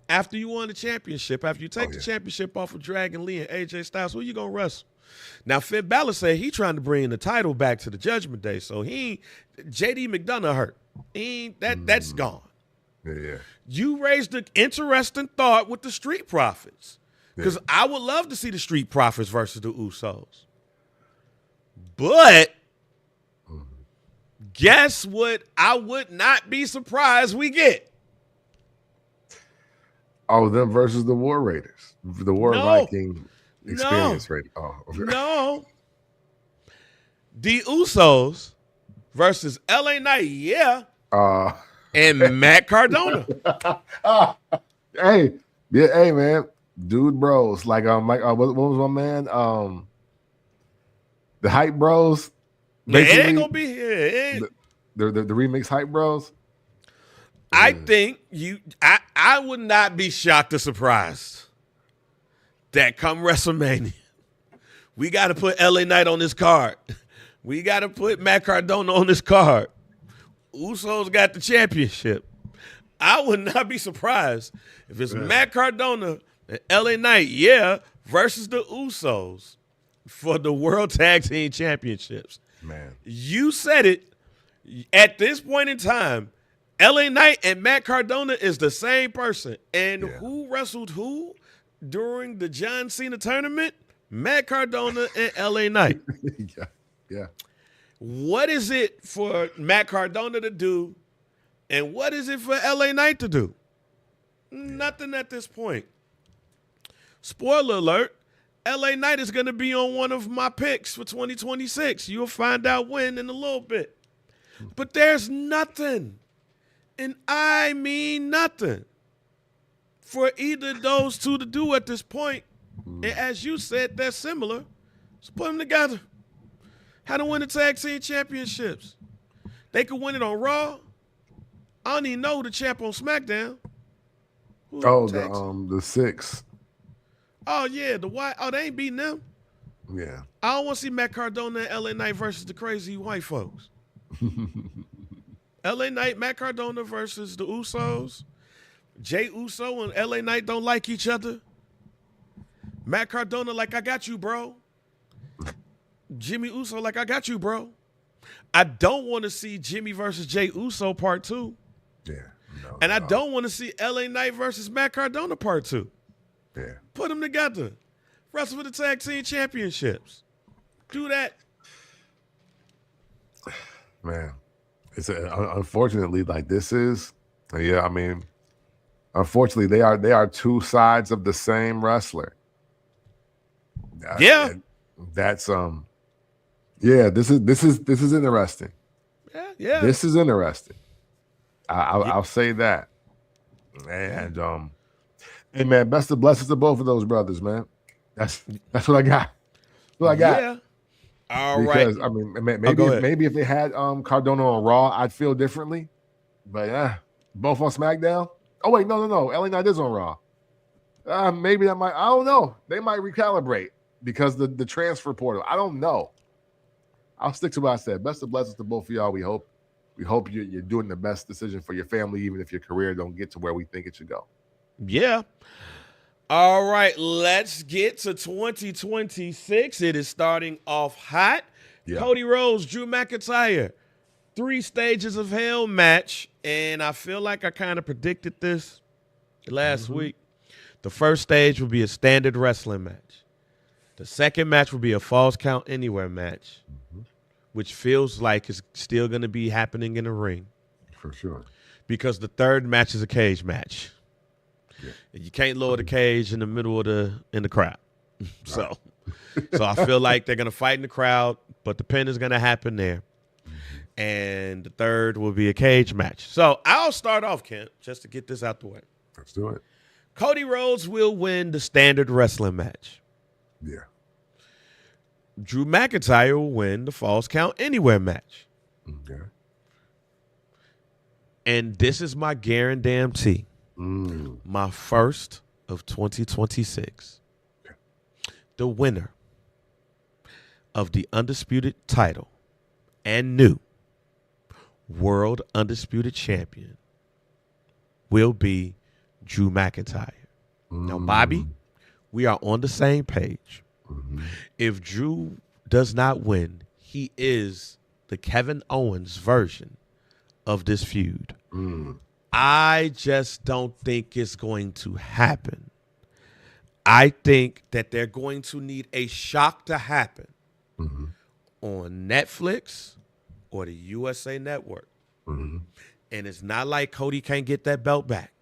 after you won the championship? After you take the championship off of Dragon Lee and AJ Styles, who you gonna wrestle? Now, Finn Balor said he trying to bring the title back to the Judgment Day, so JD McDonough hurt. That's gone.
Yeah.
You raised an interesting thought with the Street Profits, because I would love to see the Street Profits versus the Usos. But guess what? I would not be surprised we get.
Oh, them versus the War Raiders, the War Viking experience rating. Oh, okay.
No. The Usos versus LA Knight, and Matt Cardona.
Hey, man, dude, bros. Like, what was my man? The Hype Bros.
It ain't gonna be here.
The remix Hype Bros.
I think I would not be shocked or surprised that come WrestleMania, we got to put LA Knight on this card. We got to put Matt Cardona on this card. Usos got the championship. I would not be surprised if it's Matt Cardona and LA Knight, versus the Usos for the World Tag Team Championships.
Man,
you said it. At this point in time, LA Knight and Matt Cardona is the same person. And who wrestled who during the John Cena tournament? Matt Cardona and LA Knight.
Yeah.
What is it for Matt Cardona to do, and what is it for LA Knight to do? Nothing at this point. Spoiler alert, LA Knight is going to be on one of my picks for 2026. You'll find out when in a little bit. But there's nothing, and I mean nothing, for either of those two to do at this point. And as you said, they're similar. Let's put them together. How to win the tag team championships. They could win it on Raw. I don't even know the champ on SmackDown.
The 6.
Oh, yeah, the white. Oh, they ain't beating them.
Yeah.
I don't want to see Matt Cardona and LA Knight versus the crazy white folks. LA Knight, Matt Cardona versus the Usos. Jay Uso and LA Knight don't like each other. Matt Cardona like, I got you, bro. Jimmy Uso like, I got you, bro. I don't want to see Jimmy versus Jay Uso part 2.
Yeah.
And I don't want to see LA Knight versus Matt Cardona part 2.
Yeah.
Put them together. Wrestle for the tag team championships. Do that.
Man, it's unfortunately like this is. Yeah, I mean, unfortunately they are two sides of the same wrestler.
Yeah.
That's this is interesting.
Yeah.
This is interesting. I'll say that. And hey man, best of blessings to both of those brothers, man. That's what I got. That's what I got.
Yeah. All
because,
right.
I mean, maybe if they had Cardona on Raw, I'd feel differently. But both on SmackDown. Oh wait, no. LA Knight is on Raw. Maybe that might. I don't know. They might recalibrate because the transfer portal. I don't know. I'll stick to what I said. Best of blessings to both of y'all. We hope you're doing the best decision for your family, even if your career don't get to where we think it should go.
Yeah. All right, let's get to 2026. It is starting off hot. Yeah. Cody Rhodes, Drew McIntyre, 3 stages of hell match. And I feel like I kind of predicted this last week. The first stage will be a standard wrestling match. The second match will be a falls count anywhere match, which feels like it's still going to be happening in the ring.
For sure.
Because the third match is a cage match.
Yeah.
You can't lower the cage in the middle of the crowd. So I feel like they're going to fight in the crowd, but the pin is going to happen there. And the third will be a cage match. So I'll start off, Kent, just to get this out the way.
Let's do it.
Cody Rhodes will win the standard wrestling match.
Yeah.
Drew McIntyre will win the falls count anywhere match.
Okay.
And this is my guarantee. My first of 2026. The winner of the undisputed title and new world undisputed champion will be Drew McIntyre. Now, Bobby, we are on the same page. If Drew does not win, he is the Kevin Owens version of this feud. I just don't think it's going to happen. I think that they're going to need a shock to happen on Netflix or the USA Network. And it's not like Cody can't get that belt back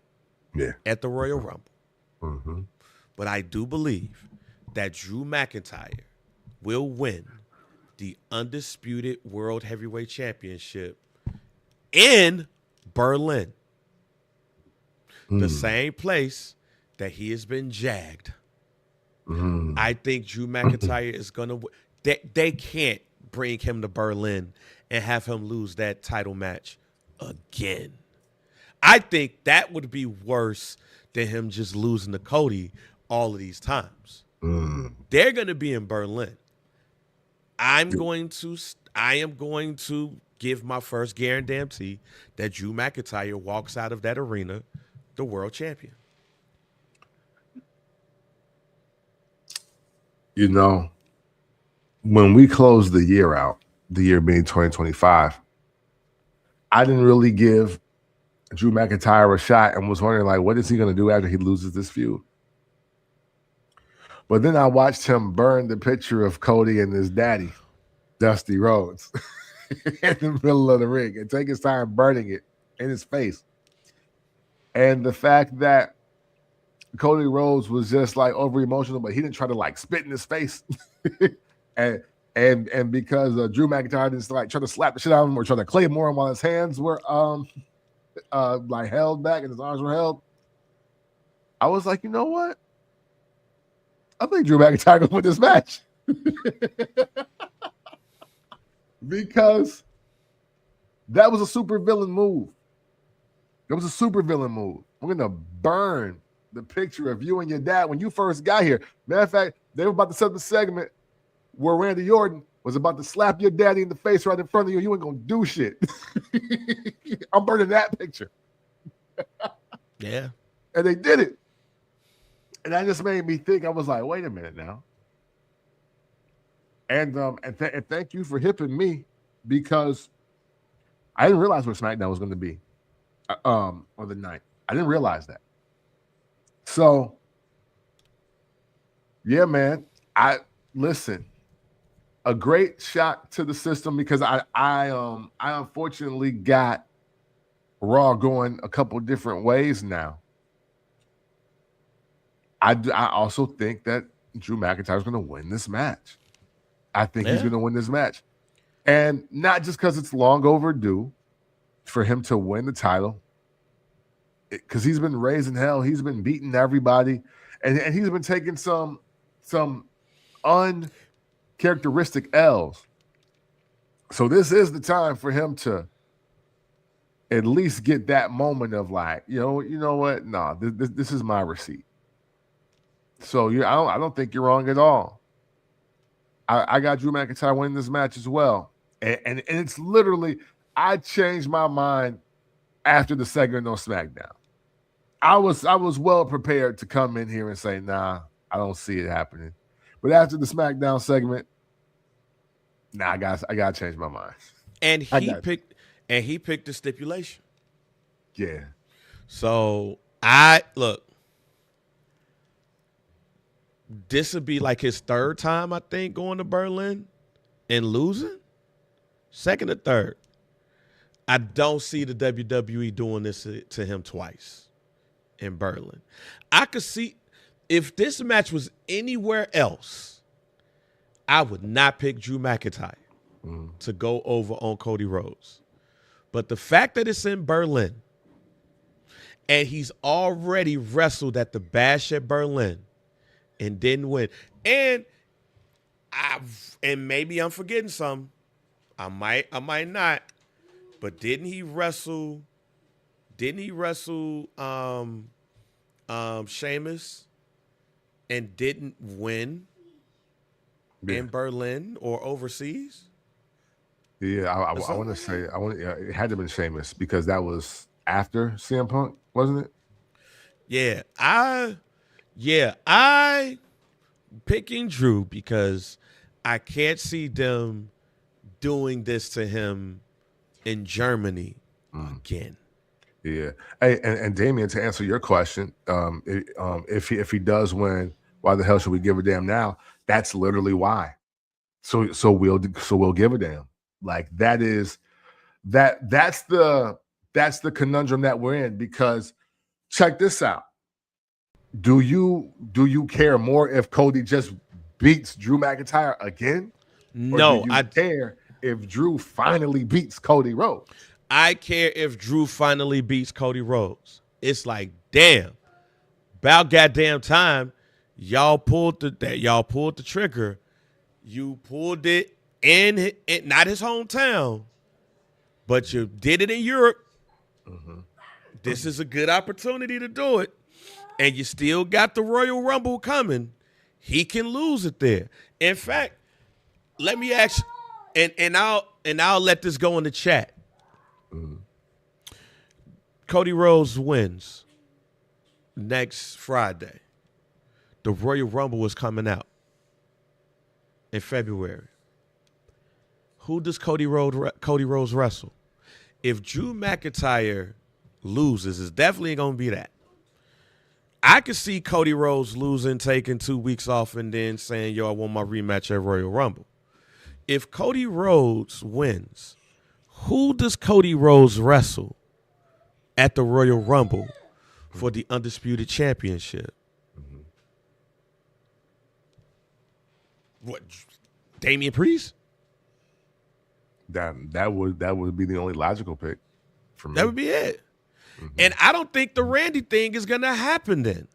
at the Royal Rumble. But I do believe that Drew McIntyre will win the undisputed World Heavyweight Championship in Berlin. The same place that he has been jagged. I think Drew McIntyre is going to they can't bring him to Berlin and have him lose that title match again. I think that would be worse than him just losing to Cody all of these times. They're going to be in Berlin. I am going to give my first guarantee that Drew McIntyre walks out of that arena the world champion.
You know, when we closed the year out, the year being 2025, I didn't really give Drew McIntyre a shot and was wondering, like, what is he going to do after he loses this feud? But then I watched him burn the picture of Cody and his daddy, Dusty Rhodes, in the middle of the ring and take his time burning it in his face. And the fact that Cody Rhodes was just like over emotional, but he didn't try to like spit in his face. and because Drew McIntyre didn't like try to slap the shit out of him or try to claymore him while his hands were like held back and his arms were held. I was like, you know what? I think Drew McIntyre gonna win this match. Because that was a super villain move. It was a super villain move. We're gonna burn the picture of you and your dad when you first got here. Matter of fact, they were about to set up the segment where Randy Orton was about to slap your daddy in the face right in front of you. You ain't gonna do shit. I'm burning that picture.
Yeah.
And they did it. And that just made me think. I was like, wait a minute now. And thank you for hipping me, because I didn't realize where SmackDown was going to be on the night. I didn't realize that. So, yeah, man. Listen. A great shock to the system, because I unfortunately got Raw going a couple different ways now. I also think that Drew McIntyre is going to win this match. I think he's going to win this match. And not just because it's long overdue for him to win the title, because he's been raising hell. He's been beating everybody. And he's been taking some uncharacteristic L's. So this is the time for him to at least get that moment of like, you know what? No, this is my receipt. So I don't think you're wrong at all. I got Drew McIntyre winning this match as well. And it's literally, I changed my mind after the segment on SmackDown. I was well prepared to come in here and say, nah, I don't see it happening. But after the SmackDown segment, nah, I gotta change my mind.
And he picked the stipulation.
Yeah.
So this would be like his third time, I think, going to Berlin and losing. Second or third. I don't see the WWE doing this to him twice in Berlin. I could see if this match was anywhere else, I would not pick Drew McIntyre to go over on Cody Rhodes. But the fact that it's in Berlin and he's already wrestled at the Bash at Berlin and didn't win. And maybe I'm forgetting some. I might not. But didn't he wrestle Didn't he wrestle Sheamus and didn't win in Berlin or overseas?
Yeah, I want to say it had to have been Sheamus because that was after CM Punk, wasn't it?
I picking Drew because I can't see them doing this to him in Germany again.
Yeah. Hey, and Damien, to answer your question, if he does win, why the hell should we give a damn now? That's literally why. So we'll give a damn. Like that's the conundrum that we're in, because check this out. Do you care more if Cody just beats Drew McIntyre again?
No,
or do you care if Drew finally beats Cody Rhodes?
I care if Drew finally beats Cody Rhodes. It's like, damn, about goddamn time, y'all pulled the trigger. You pulled it in not his hometown, but you did it in Europe. Mm-hmm. This is a good opportunity to do it. And you still got the Royal Rumble coming. He can lose it there. In fact, let me ask you, and I'll let this go in the chat. Mm-hmm. Cody Rhodes wins next Friday. The Royal Rumble is coming out in February. Who does Cody Rhodes wrestle? If Drew McIntyre loses, it's definitely going to be that. I could see Cody Rhodes losing, taking 2 weeks off, and then saying, yo, I want my rematch at Royal Rumble. If Cody Rhodes wins, who does Cody Rhodes wrestle at the Royal Rumble for the Undisputed Championship? Mm-hmm. What, Damien Priest?
That would be the only logical pick for me.
That would be it. Mm-hmm. And I don't think the Randy thing is going to happen then.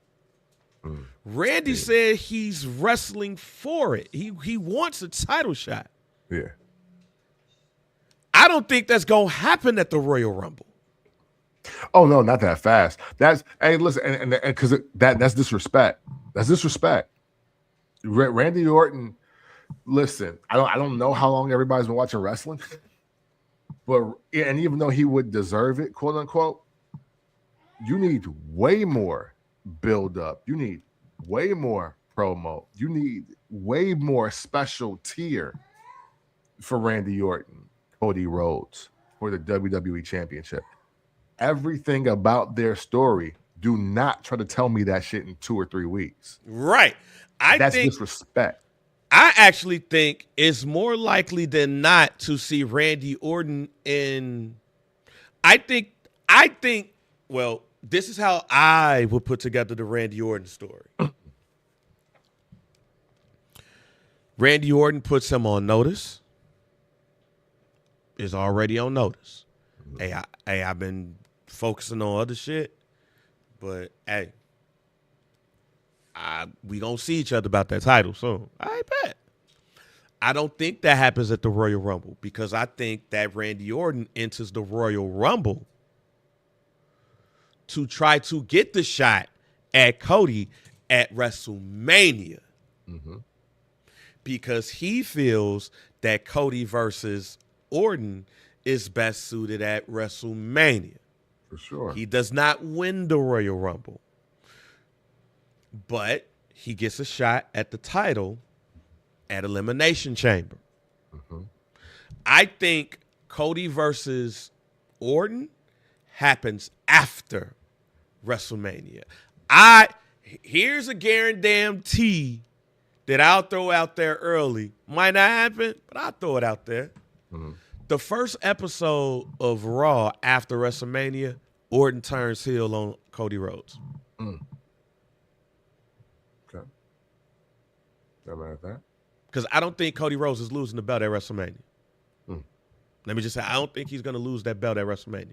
Mm. Randy said he's wrestling for it. He wants a title shot.
Yeah.
I don't think that's going to happen at the Royal Rumble.
Oh, no, not that fast. Listen, and because that's disrespect. That's disrespect. Randy Orton, listen, I don't know how long everybody's been watching wrestling, and even though he would deserve it, quote unquote, you need way more build up. You need way more promo. You need way more special tier for Randy Orton, Cody Rhodes for the WWE Championship. Everything about their story, do not try to tell me that shit in 2 or 3 weeks.
Right.
That's disrespect.
I actually think it's more likely than not to see Randy Orton in. I think. Well, this is how I would put together the Randy Orton story. Randy Orton puts him on notice. Is already on notice. Mm-hmm. Hey, I've been focusing on other shit, but hey, we gonna see each other about that title soon. I bet. I don't think that happens at the Royal Rumble because I think that Randy Orton enters the Royal Rumble to try to get the shot at Cody at WrestleMania. Mm-hmm. Because he feels that Cody versus Orton is best suited at WrestleMania.
For sure.
He does not win the Royal Rumble, but he gets a shot at the title at Elimination Chamber. Mm-hmm. I think Cody versus Orton happens after WrestleMania. Here's a guarantee that I'll throw out there early. Might not happen, but I'll throw it out there. Mm-hmm. The first episode of Raw after WrestleMania, Orton turns heel on Cody Rhodes. Mm.
Okay. Not mad at that.
Because I don't think Cody Rhodes is losing the belt at WrestleMania. Mm. Let me just say, I don't think he's going to lose that belt at WrestleMania.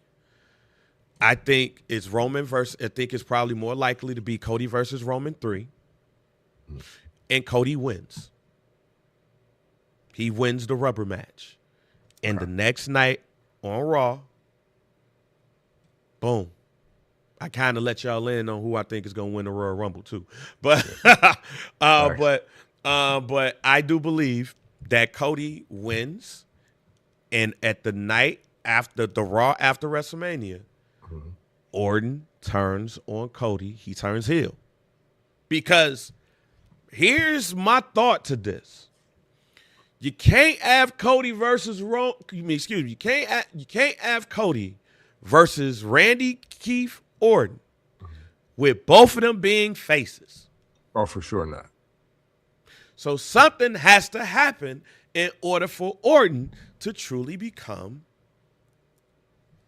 I think it's I think it's probably more likely to be Cody versus Roman 3. Mm. And Cody wins. He wins the rubber match. And the next night on Raw, boom, I kind of let y'all in on who I think is going to win the Royal Rumble too. But but I do believe that Cody wins, and at the night after the Raw after WrestleMania, Orton turns on Cody. He turns heel. Because here's my thought to this. You can't have Cody versus you can't have Cody versus Randy Keith Orton with both of them being faces.
Oh, for sure not.
So something has to happen in order for Orton to truly become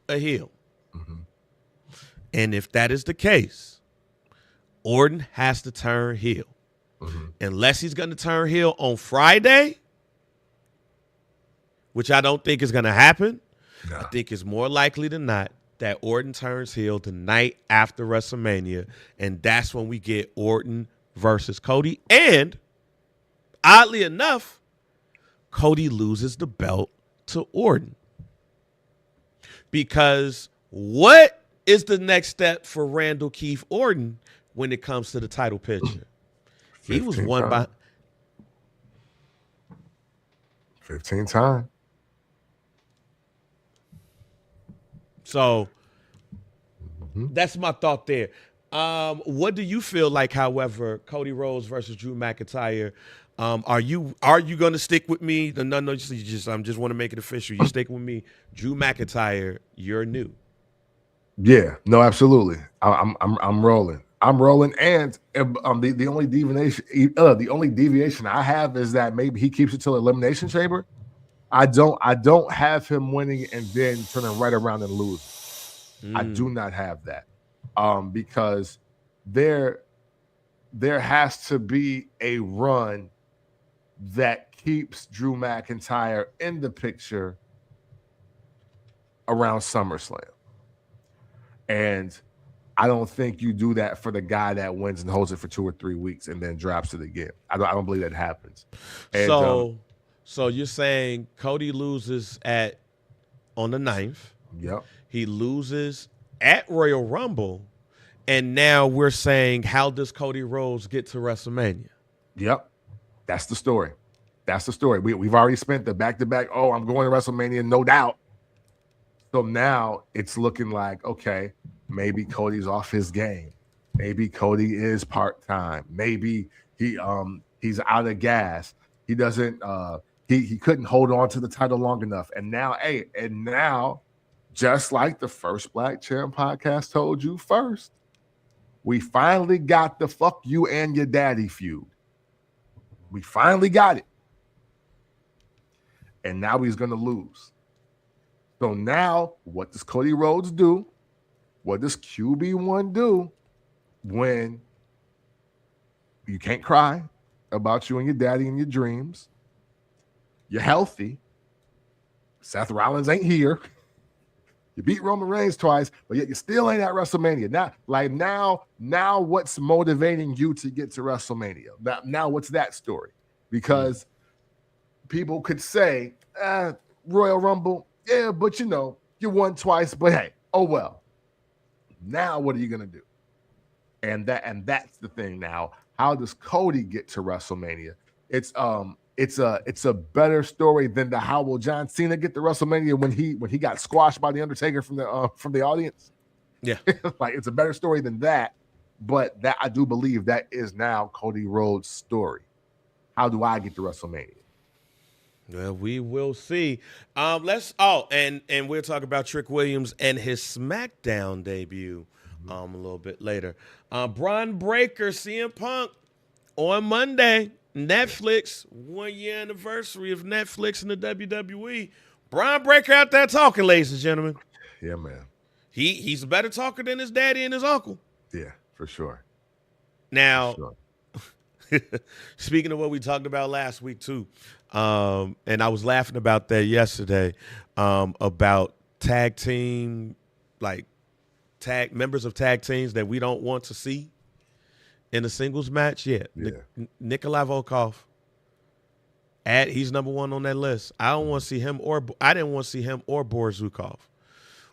a heel. And if that is the case, Orton has to turn heel. Unless he's going to turn heel on Friday, which I don't think is going to happen. No. I think it's more likely than not that Orton turns heel the night after WrestleMania, and that's when we get Orton versus Cody. And oddly enough, Cody loses the belt to Orton. Because what is the next step for Randall Keith Orton when it comes to the title picture? He was won by
15 times.
So that's my thought there. What do you feel like, however, Cody Rhodes versus Drew McIntyre? Are you going to stick with me? No, you just want to make it official. You stick with me, Drew McIntyre. You're new.
Yeah, no, absolutely. I'm rolling. I'm rolling, and the only deviation I have is that maybe he keeps it till Elimination Chamber. I don't have him winning and then turning right around and losing. I do not have that, because there has to be a run that keeps Drew McIntyre in the picture around SummerSlam, and I don't think you do that for the guy that wins and holds it for 2 or 3 weeks and then drops it again. I don't believe that happens. And,
so you're saying Cody loses on the 9th.
Yep.
He loses at Royal Rumble, and now we're saying, how does Cody Rhodes get to WrestleMania?
Yep. That's the story. We've already spent the back-to-back, I'm going to WrestleMania, no doubt. So now it's looking like, okay, maybe Cody's off his game. Maybe Cody is part-time. Maybe he's out of gas. He doesn't he couldn't hold on to the title long enough. And now, just like the first Black Champ podcast told you first, we finally got the fuck you and your daddy feud. We finally got it. And now he's gonna lose. So now, what does Cody Rhodes do? What does QB1 do when you can't cry about you and your daddy in your dreams? You're healthy. Seth Rollins ain't here. You beat Roman Reigns twice, but yet you still ain't at WrestleMania. Now what's motivating you to get to WrestleMania? Now what's that story? Because people could say, Royal Rumble, yeah, but you won twice, but hey, oh well. Now what are you gonna do? And that's the thing now. How does Cody get to WrestleMania? It's a better story than how will John Cena get to WrestleMania when he got squashed by the Undertaker from the audience.
Yeah.
Like, it's a better story than that, but that I do believe that is now Cody Rhodes' story. How do I get to WrestleMania?
Well, we will see. And we'll talk about Trick Williams and his SmackDown debut a little bit later. Bron Breakker, CM Punk on Monday. Netflix, 1 year anniversary of Netflix and the WWE. Bron Breakker out there talking, ladies and gentlemen.
Yeah, man.
He's a better talker than his daddy and his uncle.
Yeah, for sure.
Now, speaking of what we talked about last week too, and I was laughing about that yesterday, about tag team, members of tag teams that we don't want to see in a singles match. Nikolai Volkov, he's number 1 on that list. I didn't want to see him or Boris Zukov.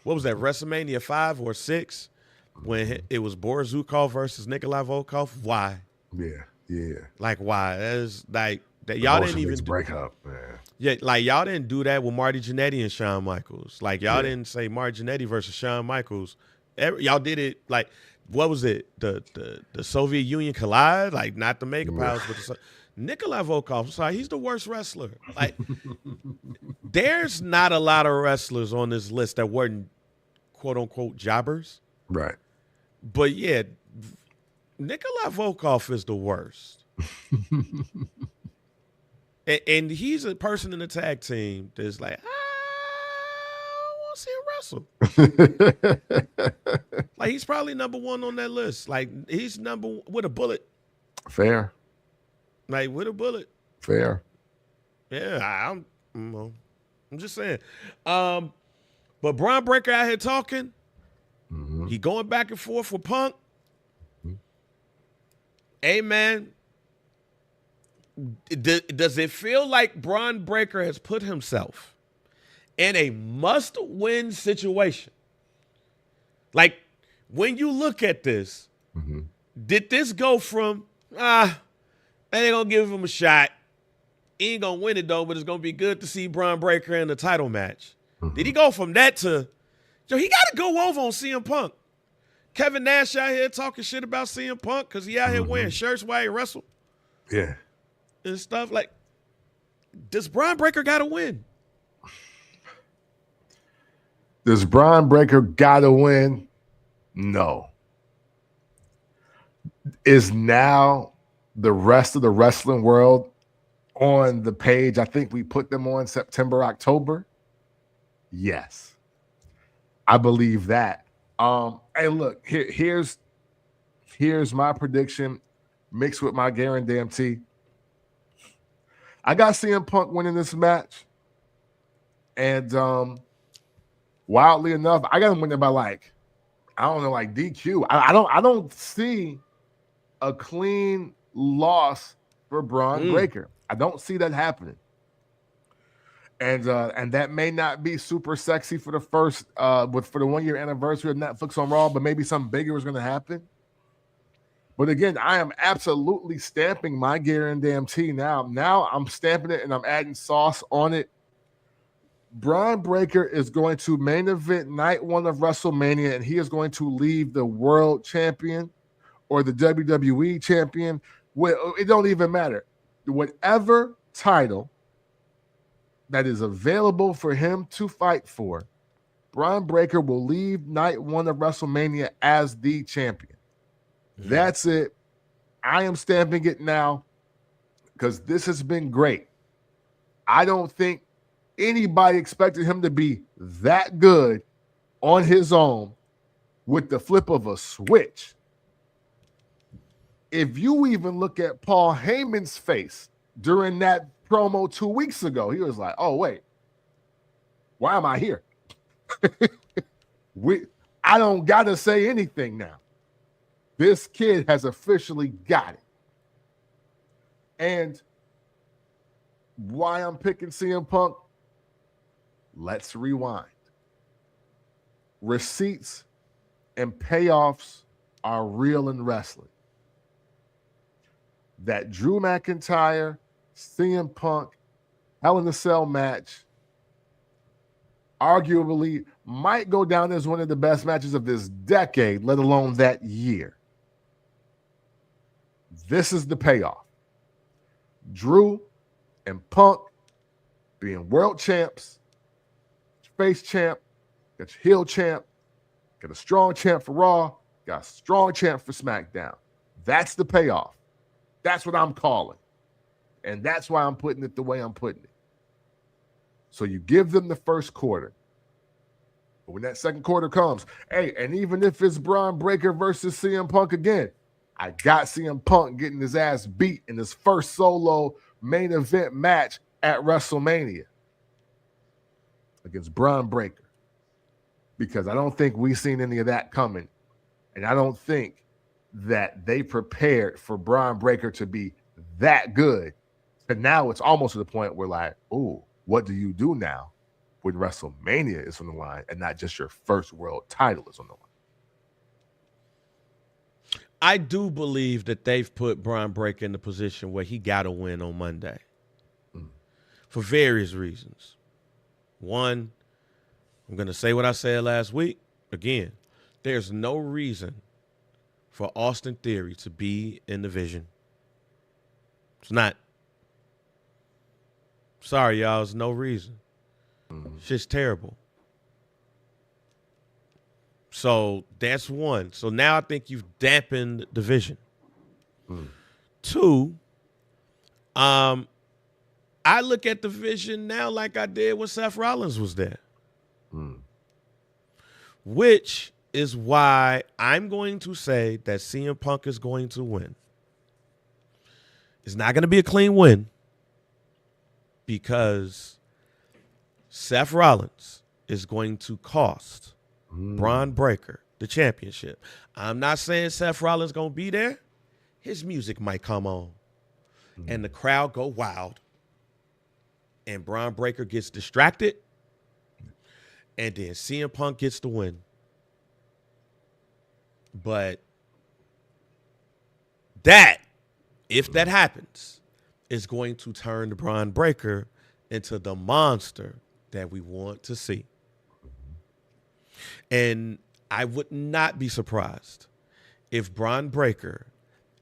What was that, WrestleMania 5 or 6? when it was Boris Zukov versus Nikolai Volkov. Why?
Yeah.
Like, why? That's like that. Y'all didn't even
break up, man.
Yeah, like y'all didn't do that with Marty Jannetty and Shawn Michaels. Like y'all didn't say Marty Jannetty versus Shawn Michaels. Y'all did it like, what was it? The Soviet Union collide? Like, not the Mega Powers, but the Nikolai Volkov. Sorry, he's the worst wrestler. Like, there's not a lot of wrestlers on this list that weren't quote unquote jobbers.
Right.
But yeah, Nikolai Volkov is the worst. and he's a person in the tag team that's like, I want to see him wrestle. Like, he's probably number one on that list. Like, he's number with a bullet.
Fair.
Like, with a bullet.
Fair.
Yeah, I'm just saying. But Bron Breakker out here talking. Mm-hmm. He going back and forth with Punk. Mm-hmm. Hey, man. Does it feel like Bron Breakker has put himself in a must-win situation? Like, when you look at this, did this go from, they ain't going to give him a shot. He ain't going to win it, though, but it's going to be good to see Bron Breakker in the title match. Mm-hmm. Did he go from that to, he got to go over on CM Punk? Kevin Nash out here talking shit about CM Punk because he out here wearing shirts while he wrestle.
Yeah.
And stuff like, does Bron Breakker got to win?
Does Bron Breakker got to win? No. Is now the rest of the wrestling world on the page I think we put them on September, October? Yes. I believe that. Hey, look, here's my prediction mixed with my guarantee. I got CM Punk winning this match. And wildly enough, I got him winning by like DQ. I don't see a clean loss for Bron Breakker. I don't see that happening. And that may not be super sexy for the first for the 1 year anniversary of Netflix on Raw, but maybe something bigger is going to happen. But again, I am absolutely stamping my guarantee now. Now I'm stamping it and I'm adding sauce on it. Bron Breakker is going to main event night one of WrestleMania, and he is going to leave the world champion or the WWE champion. It don't even matter. Whatever title that is available for him to fight for, Bron Breakker will leave night one of WrestleMania as the champion. That's it. I am stamping it now because this has been great. I don't think anybody expected him to be that good on his own with the flip of a switch. If you even look at Paul Heyman's face during that promo 2 weeks ago, he was like, oh, wait, why am I here? I don't got to say anything now. This kid has officially got it. And why I'm picking CM Punk? Let's rewind. Receipts and payoffs are real in wrestling. That Drew McIntyre, CM Punk, Hell in a Cell match arguably might go down as one of the best matches of this decade, let alone that year. This is the payoff. Drew and Punk being world champs, face champ, got your heel champ, got a strong champ for Raw, got a strong champ for SmackDown. That's the payoff. That's what I'm calling. And that's why I'm putting it the way I'm putting it. So you give them the first quarter. But when that second quarter comes, hey, and even if it's Bron Breakker versus CM Punk again, I got CM Punk getting his ass beat in his first solo main event match at WrestleMania against Bron Breakker. Because I don't think we've seen any of that coming. And I don't think that they prepared for Bron Breakker to be that good. And now it's almost to the point where like, ooh, what do you do now when WrestleMania is on the line and not just your first world title is on the line?
I do believe that they've put Bron Breakker in the position where he got to win on Monday for various reasons. One, I'm going to say what I said last week. Again, there's no reason for Austin Theory to be in the Vision. It's not. Sorry, y'all. There's no reason. It's just terrible. So that's one. So now I think you've dampened the vision. 2, I look at the vision now like I did when Seth Rollins was there. Which is why I'm going to say that CM Punk is going to win. It's not going to be a clean win because Seth Rollins is going to cost Bron Breakker the championship. I'm not saying Seth Rollins going to be there. His music might come on and the crowd go wild and Bron Breakker gets distracted and then CM Punk gets the win. But that, if that happens, is going to turn the Bron Breakker into the monster that we want to see. And I would not be surprised if Bron Breakker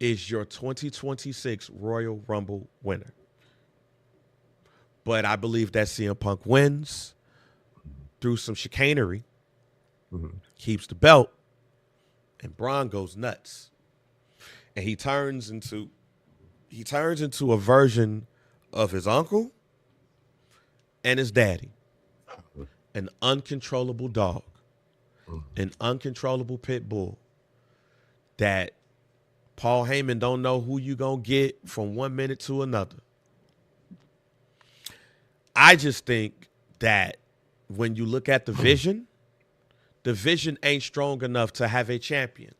is your 2026 Royal Rumble winner. But I believe that CM Punk wins through some chicanery, keeps the belt, and Bron goes nuts. And he turns into a version of his uncle and his daddy. An uncontrollable dog. An uncontrollable pit bull that Paul Heyman don't know who you gonna get from one minute to another. I just think that when you look at the vision ain't strong enough to have a champion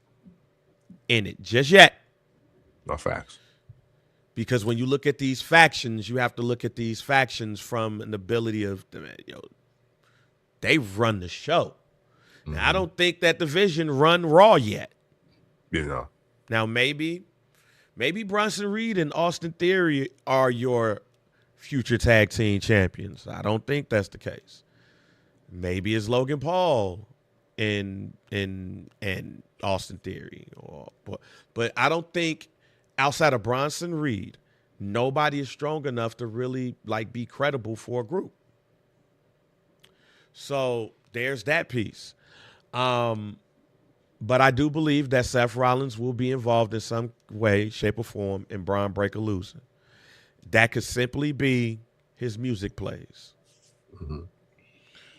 in it just yet.
No facts.
Because when you look at these factions, you have to look at these factions from an ability of, they run the show. Now, I don't think that the Vision run Raw yet. Now, maybe Bronson Reed and Austin Theory are your future tag team champions. I don't think that's the case. Maybe it's Logan Paul and Austin Theory. But I don't think outside of Bronson Reed, nobody is strong enough to really be credible for a group. So there's that piece. But I do believe that Seth Rollins will be involved in some way, shape, or form in Bron Breakker losing. That could simply be his music plays.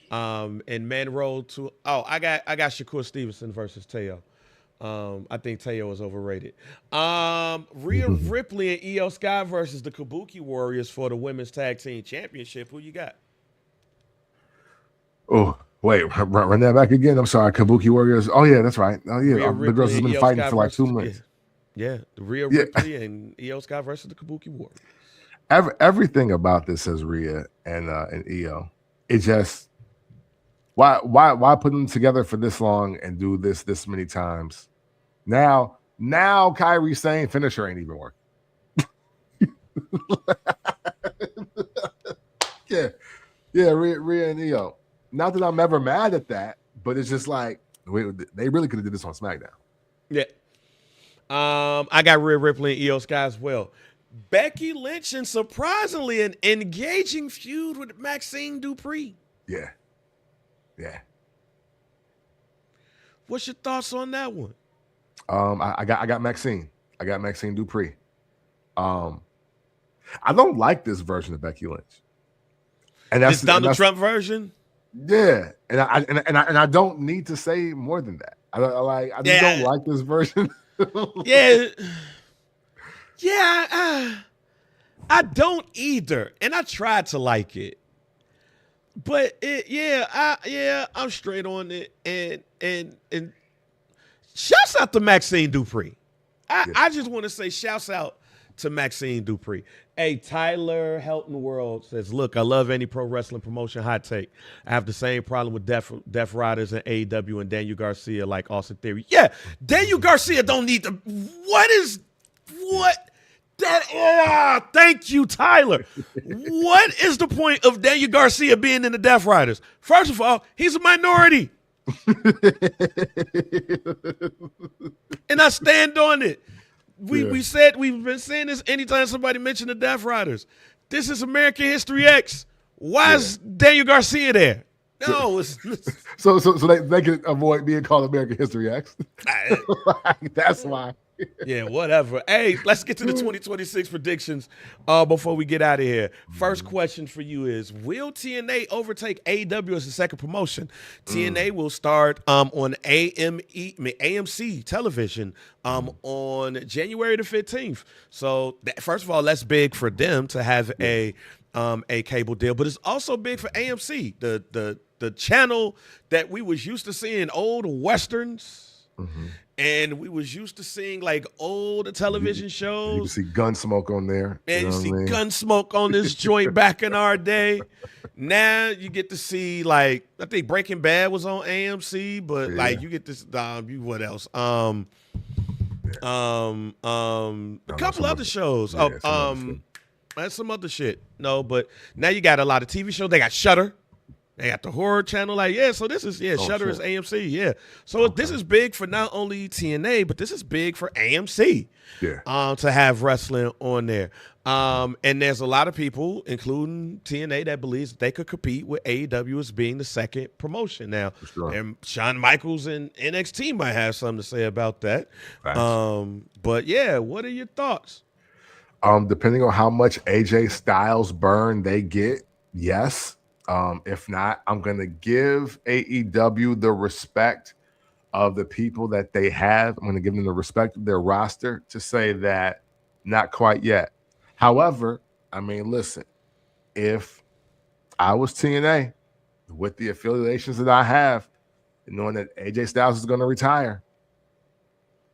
And Men Road to I got Shakur Stevenson versus Teo. I think Teo is overrated. Rhea Ripley and Io Sky versus the Kabuki Warriors for the Women's Tag Team Championship. Who you got?
Oh, wait, run that back again. I'm sorry, Kabuki Warriors. Oh, yeah, that's right. Oh, yeah,
Rhea
the girls have been fighting
Sky
for like 2 months.
Yeah, the Rhea Ripley and Io Sky versus the Kabuki Warriors.
Everything about this says Rhea and Io. It just why put them together for this long and do this many times? Now Kairi saying finisher ain't even working. yeah, Rhea and Io. Not that I'm ever mad at that, but it's just like they really could have did this on SmackDown.
Yeah. I got Rhea Ripley and Io Sky as well. Becky Lynch and surprisingly an engaging feud with Maxine Dupree.
Yeah.
What's your thoughts on that one?
I got Maxine. I got Maxine Dupree. I don't like this version of Becky Lynch. And that's
this Donald Trump version.
Yeah, and I don't need to say more than that. I just don't like this version.
I don't either, and I tried to like it, but I'm straight on it, and shouts out to Maxine Dupree. I just want to say shouts out to Maxine Dupree. Hey, Tyler Helton World says, look, I love any pro wrestling promotion. Hot take. I have the same problem with Death Riders and AEW and Daniel Garcia like Austin Theory. Yeah, Daniel Garcia don't need to. What? Thank you, Tyler. What is the point of Daniel Garcia being in the Death Riders? First of all, he's a minority. And I stand on it. We've been saying this anytime somebody mentioned the Death Riders. This is American History X. Why is Daniel Garcia there? No,
so they can avoid being called American History X. That's why.
Yeah, whatever. Hey, let's get to the 2026 predictions before we get out of here. First question for you is, will TNA overtake AEW as the second promotion? TNA will start on AMC television on January the 15th. So, first of all, that's big for them to have a cable deal, but it's also big for AMC, the channel that we was used to seeing old Westerns. Mm-hmm. And we was used to seeing like old television shows.
You can see Gunsmoke on there.
And you see Gunsmoke on this joint back in our day. Now you get to see like, I think Breaking Bad was on AMC, but like you get this what else? A couple other shows. That's some other shit. No, but now you got a lot of TV shows. They got Shudder. They got the horror channel, so this is, Shudder is AMC, So this is big for not only TNA, but this is big for AMC, to have wrestling on there. And there's a lot of people, including TNA, that believes that they could compete with AEW as being the second promotion. Now, and Shawn Michaels and NXT might have something to say about that. But what are your thoughts?
Depending on how much AJ Styles burn they get, yes. If not, I'm going to give AEW the respect of the people that they have. I'm going to give them the respect of their roster to say that not quite yet. However, I mean, listen, if I was TNA with the affiliations that I have, knowing that AJ Styles is going to retire,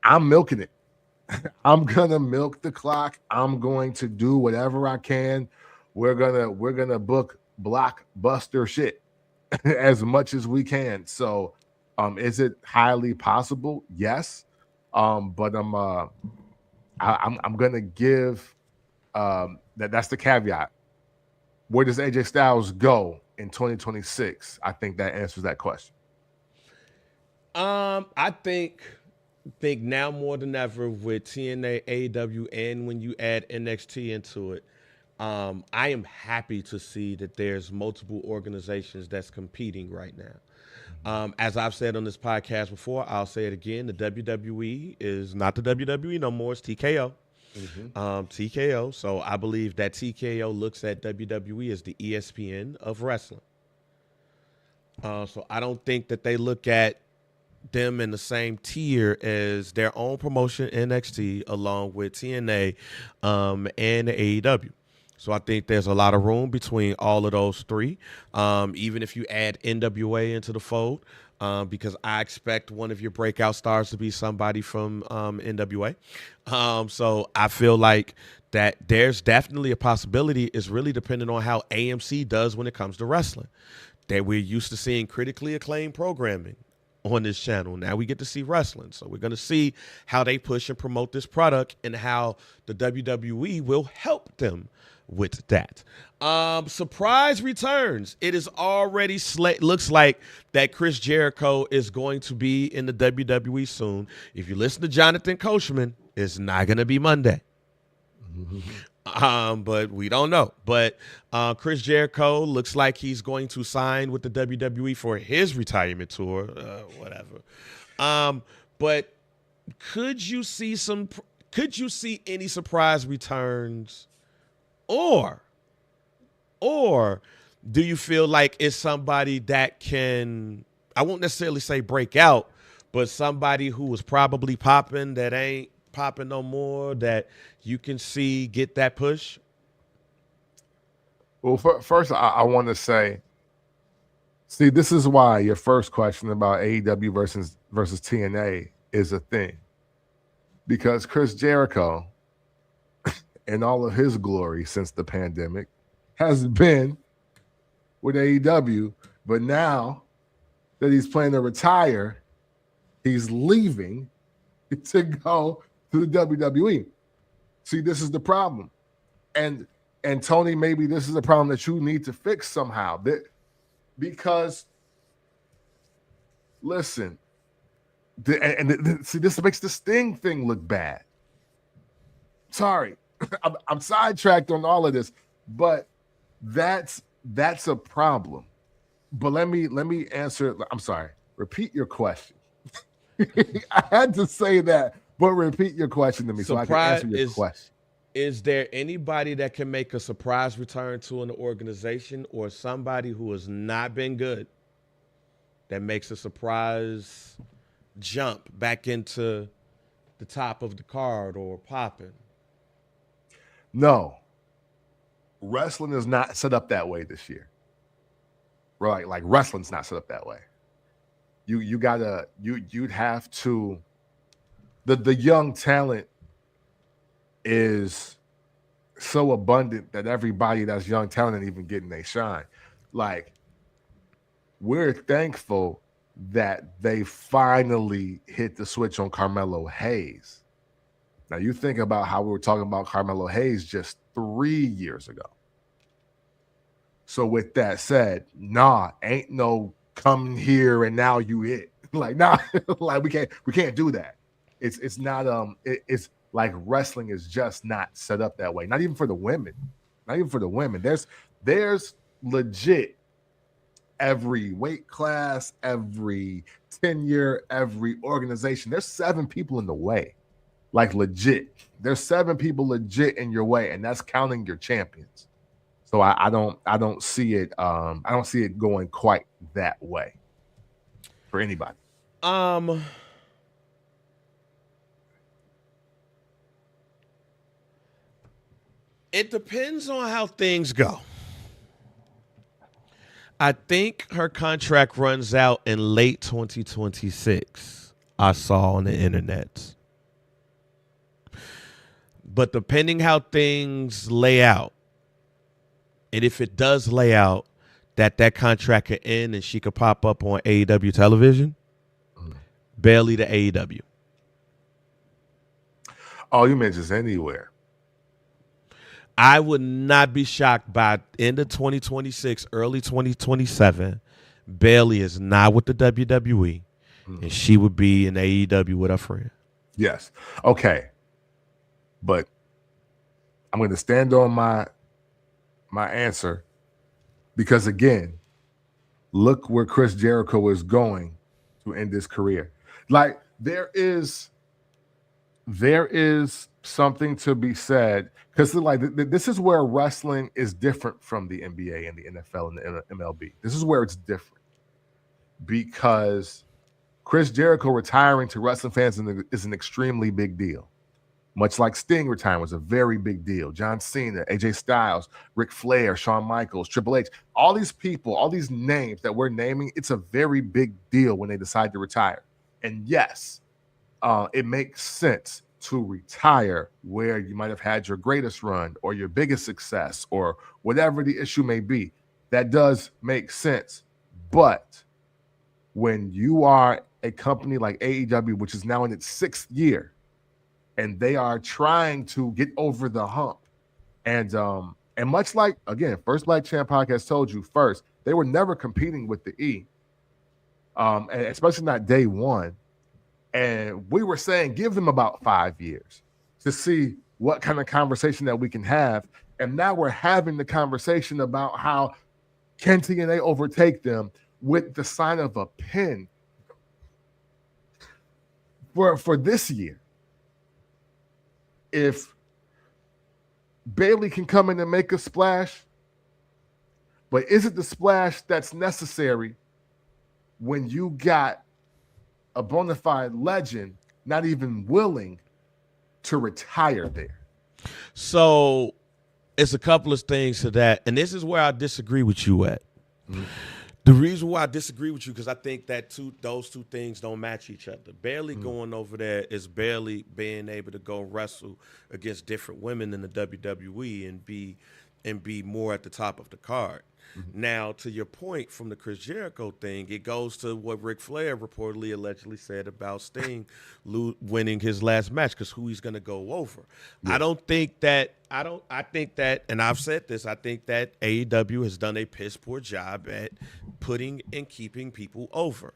I'm milking it. I'm going to milk the clock. I'm going to do whatever I can. We're going to book blockbuster shit as much as we can. So is it highly possible? Yes. But I'm gonna give that's the caveat. Where does AJ Styles go in 2026? I think that answers that question.
I think now more than ever with TNA, AEW, and when you add NXT into it, I am happy to see that there's multiple organizations that's competing right now. As I've said on this podcast before, I'll say it again. The WWE is not the WWE no more. It's TKO. TKO. So I believe that TKO looks at WWE as the ESPN of wrestling. So I don't think that they look at them in the same tier as their own promotion, NXT, along with TNA and AEW. So I think there's a lot of room between all of those three, even if you add NWA into the fold, because I expect one of your breakout stars to be somebody from NWA. So I feel like that there's definitely a possibility. It's really dependent on how AMC does when it comes to wrestling. That we're used to seeing critically acclaimed programming on this channel. Now we get to see wrestling. So we're going to see how they push and promote this product and how the WWE will help them with that. Surprise returns. It is already looks like that Chris Jericho is going to be in the WWE soon. If you listen to Jonathan Coachman, it's not going to be Monday. But we don't know. But Chris Jericho looks like he's going to sign with the WWE for his retirement tour, whatever. But could you see any surprise returns? Or do you feel like it's somebody that can, I won't necessarily say break out, but somebody who was probably popping that ain't popping no more that you can see get that push?
Well, first, I want to say, see, this is why your first question about AEW versus TNA is a thing. Because Chris Jericho in all of his glory since the pandemic has been with AEW. But now that he's planning to retire, he's leaving to go to the WWE. See, this is the problem. And Tony, maybe this is a problem that you need to fix somehow. Because, listen, see, this makes the Sting thing look bad. Sorry, I'm sidetracked on all of this, but that's a problem. But let me answer. I'm sorry. Repeat your question. I had to say that, but repeat your question to me so I can answer your question.
Is there anybody that can make a surprise return to an organization, or somebody who has not been good that makes a surprise jump back into the top of the card or popping?
No. Wrestling is not set up that way this year. Right? Like wrestling's not set up that way. You'd have to, the young talent is so abundant that everybody that's young talent ain't even getting their shine. Like, we're thankful that they finally hit the switch on Carmelo Hayes. Now, you think about how we were talking about Carmelo Hayes just 3 years ago. So with that said, ain't no come here and now you hit. Like, like we can't do that. It's not it's like wrestling is just not set up that way. Not even for the women. There's legit every weight class, every tenure, every organization. There's 7 people in the way. Like legit. There's 7 people legit in your way, and that's counting your champions. So I don't see it going quite that way for anybody.
It depends on how things go. I think her contract runs out in late 2026. I saw on the internet. But depending how things lay out, and if it does lay out that contract could end and she could pop up on AEW television, Bayley to AEW.
Oh, you meant just anywhere.
I would not be shocked by end of 2026, early 2027. Bayley is not with the WWE, and she would be in AEW with her friend.
Yes. Okay. But I'm going to stand on my answer because, again, look where Chris Jericho is going to end his career. Like, there is something to be said because, like, this is where wrestling is different from the NBA and the NFL and the MLB. This is where it's different because Chris Jericho retiring to wrestling fans is an extremely big deal. Much like Sting retiring was a very big deal. John Cena, AJ Styles, Ric Flair, Shawn Michaels, Triple H, all these people, all these names that we're naming, it's a very big deal when they decide to retire. And yes, it makes sense to retire where you might have had your greatest run or your biggest success or whatever the issue may be. That does make sense. But when you are a company like AEW, which is now in its 6th year, and they are trying to get over the hump. And much like, again, First Black Champ Podcast told you first, they were never competing with the E, and especially not day one. And we were saying, give them about 5 years to see what kind of conversation that we can have. And now we're having the conversation about how can TNA overtake them with the sign of a pin for this year. If Bayley can come in and make a splash, but is it the splash that's necessary when you got a bona fide legend not even willing to retire there?
So it's a couple of things to that, and this is where I disagree with you at. The reason why I disagree with you, because I think that those two things don't match each other. Bayley going over there is Bayley being able to go wrestle against different women in the WWE and be more at the top of the card. Now, to your point from the Chris Jericho thing, it goes to what Ric Flair reportedly allegedly said about Sting winning his last match, because who he's going to go over. Yeah. I think that, and I've said this, I think that AEW has done a piss poor job at putting and keeping people over.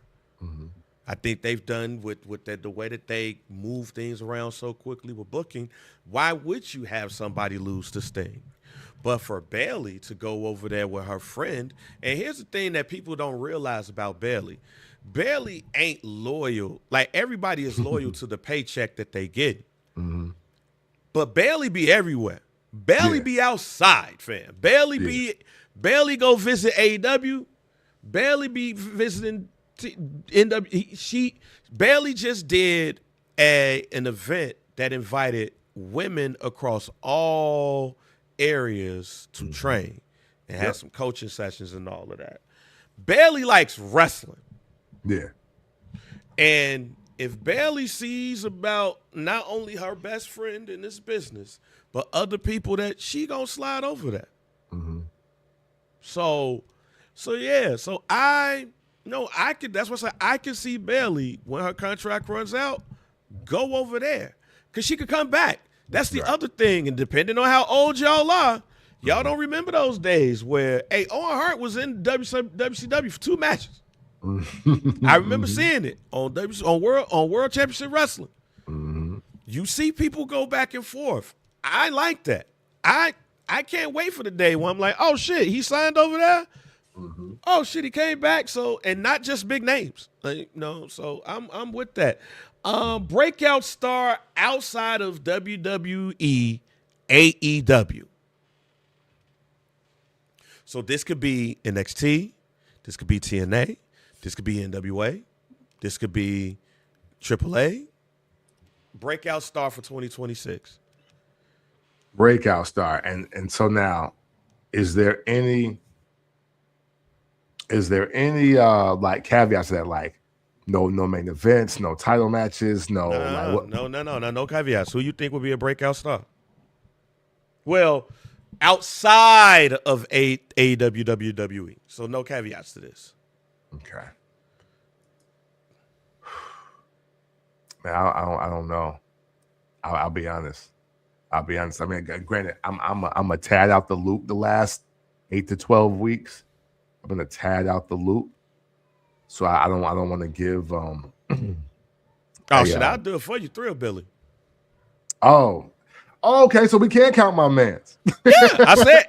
I think they've done with the way that they move things around so quickly with booking. Why would you have somebody lose to Sting? But for Bayley to go over there with her friend, and here's the thing that people don't realize about Bayley. Bayley ain't loyal. Like, everybody is loyal to the paycheck that they get. But Bayley be everywhere. Bayley be outside, fam. Bayley go visit AEW. Bayley be visiting NW. Bayley just did an event that invited women across all areas to train and had some coaching sessions and all of that. Bayley likes wrestling.
Yeah.
And if Bayley sees about not only her best friend in this business, but other people, that she gonna slide over that. So that's what I said. I can see Bayley, when her contract runs out, go over there, because she could come back. That's the other thing, and depending on how old y'all are, y'all don't remember those days where, Owen Hart was in WCW for 2 matches. I remember seeing it on World Championship Wrestling. You see people go back and forth. I like that. I can't wait for the day when I'm like, oh shit, he signed over there. Oh shit, he came back. So, and not just big names, so I'm with that. Breakout star outside of WWE, AEW. So this could be NXT, this could be TNA, this could be NWA, this could be AAA. Breakout star for 2026.
Breakout star, and so now, is there any like caveats to that, like no main events, no title matches, no
caveats? Who you think would be a breakout star? Well, outside of AEW, WWE, so no caveats to this.
Okay. Man, I don't know. I'll be honest. I mean, granted, I'm a tad out the loop the last 8 to 12 weeks. I've been a tad out the loop, so I don't want to give.
I'll do it for you, Thrill Billy.
Oh, okay. So we can't count my mans.
Yeah,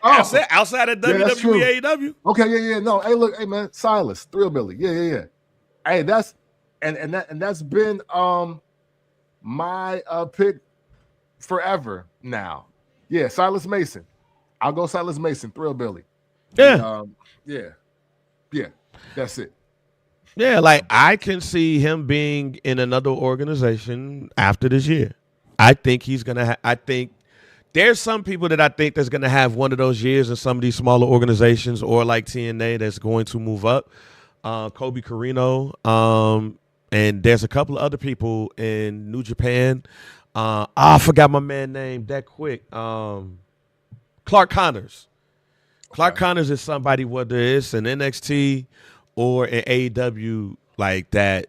I said outside of WWE, AEW.
Okay, yeah. No, hey, man, Silas, Thrill Billy. Yeah. Hey, that's been my pick forever now. Yeah, Silas Mason. I'll go Silas Mason, Thrill Billy.
Yeah.
Yeah. That's it.
Yeah, like I can see him being in another organization after this year. I think he's gonna. I think there's some people that I think that's gonna have one of those years in some of these smaller organizations, or like TNA, that's going to move up. Kobe Carino, and there's a couple of other people in New Japan. I forgot my man's name that quick. Clark Connors. Clark Connors is somebody, whether it's an NXT or an AEW, like that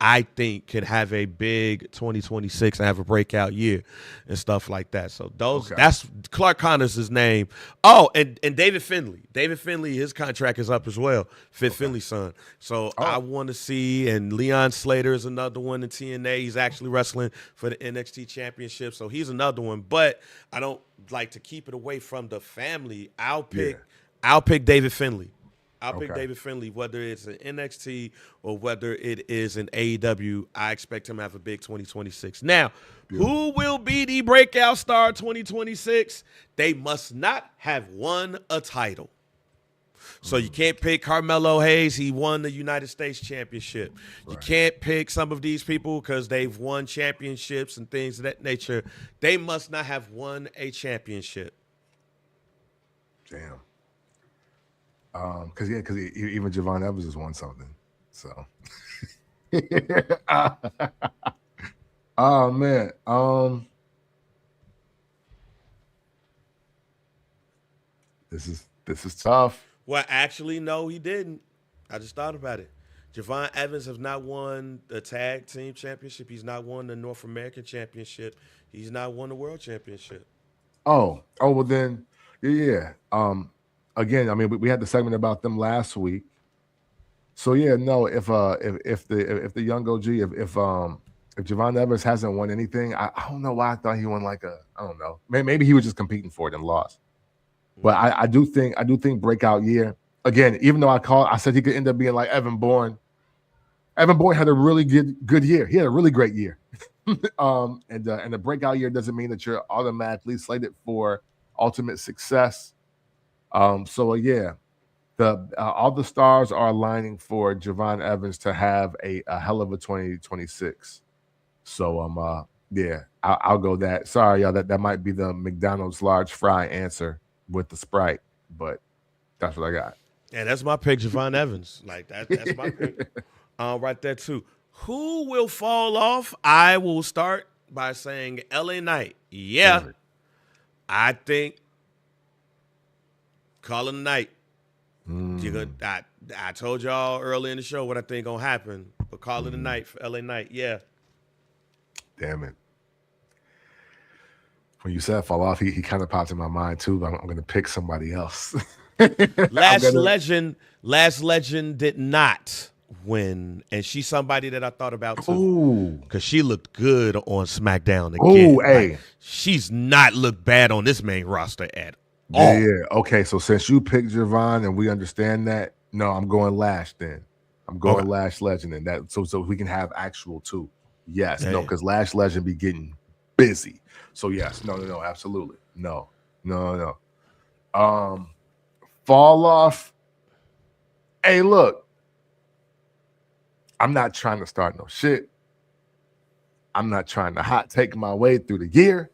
I think could have a big 2026 and have a breakout year and stuff like that. So that's Clark Connors' name. Oh, and David Finlay. David Finlay, his contract is up as well. Finley's son. So I want to see, and Leon Slater is another one in TNA. He's actually wrestling for the NXT Championship. So he's another one. But I don't like to keep it away from the family. I'll pick David Finlay. I'll pick David Finlay, whether it's an NXT or whether it is an AEW. I expect him to have a big 2026. Now, who will be the breakout star 2026? They must not have won a title. So you can't pick Carmelo Hayes. He won the United States Championship. Right. You can't pick some of these people because they've won championships and things of that nature. They must not have won a championship.
Damn. Because even Javon Evans has won something. So, oh man, this is tough.
Well, actually, no, he didn't. I just thought about it. Javon Evans has not won the tag team championship. He's not won the North American championship. He's not won the world championship.
Oh, well then, yeah. Again, I mean, we had the segment about them last week. So yeah, no. If the young OG, if Javon Evans hasn't won anything, I don't know why I thought he won I don't know. Maybe he was just competing for it and lost. But I do think breakout year again. Even though I said he could end up being like Evan Bourne. Evan Bourne had a really good year. He had a really great year. And the breakout year doesn't mean that you're automatically slated for ultimate success. So yeah, all the stars are aligning for Javon Evans to have a hell of a 2026. So yeah, I'll go that. Sorry, y'all, that might be the McDonald's large fry answer with the Sprite, but that's what I got.
And that's my pick, Javon Evans. Like that's my pick. Right there too. Who will fall off? I will start by saying LA Knight. Yeah. Perfect. I think call it a night. I told y'all early in the show what I think gonna happen, but call it a night for LA Knight. Yeah.
Damn it. When you said fall off, he kind of popped in my mind too, but I'm going to pick somebody else.
Last Legend did not win, and she's somebody that I thought about too, because she looked good on SmackDown again.
Hey,
she's not looked bad on this main roster at all.
Yeah. Okay, so since you picked Javon and we understand that, no, I'm going Lash then. I'm going Lash Legend, and that so we can have actual two. Yes, no, because Lash Legend be getting busy. So yes, no, absolutely, no. Fall off. Hey, look, I'm not trying to start no shit. I'm not trying to hot take my way through the year,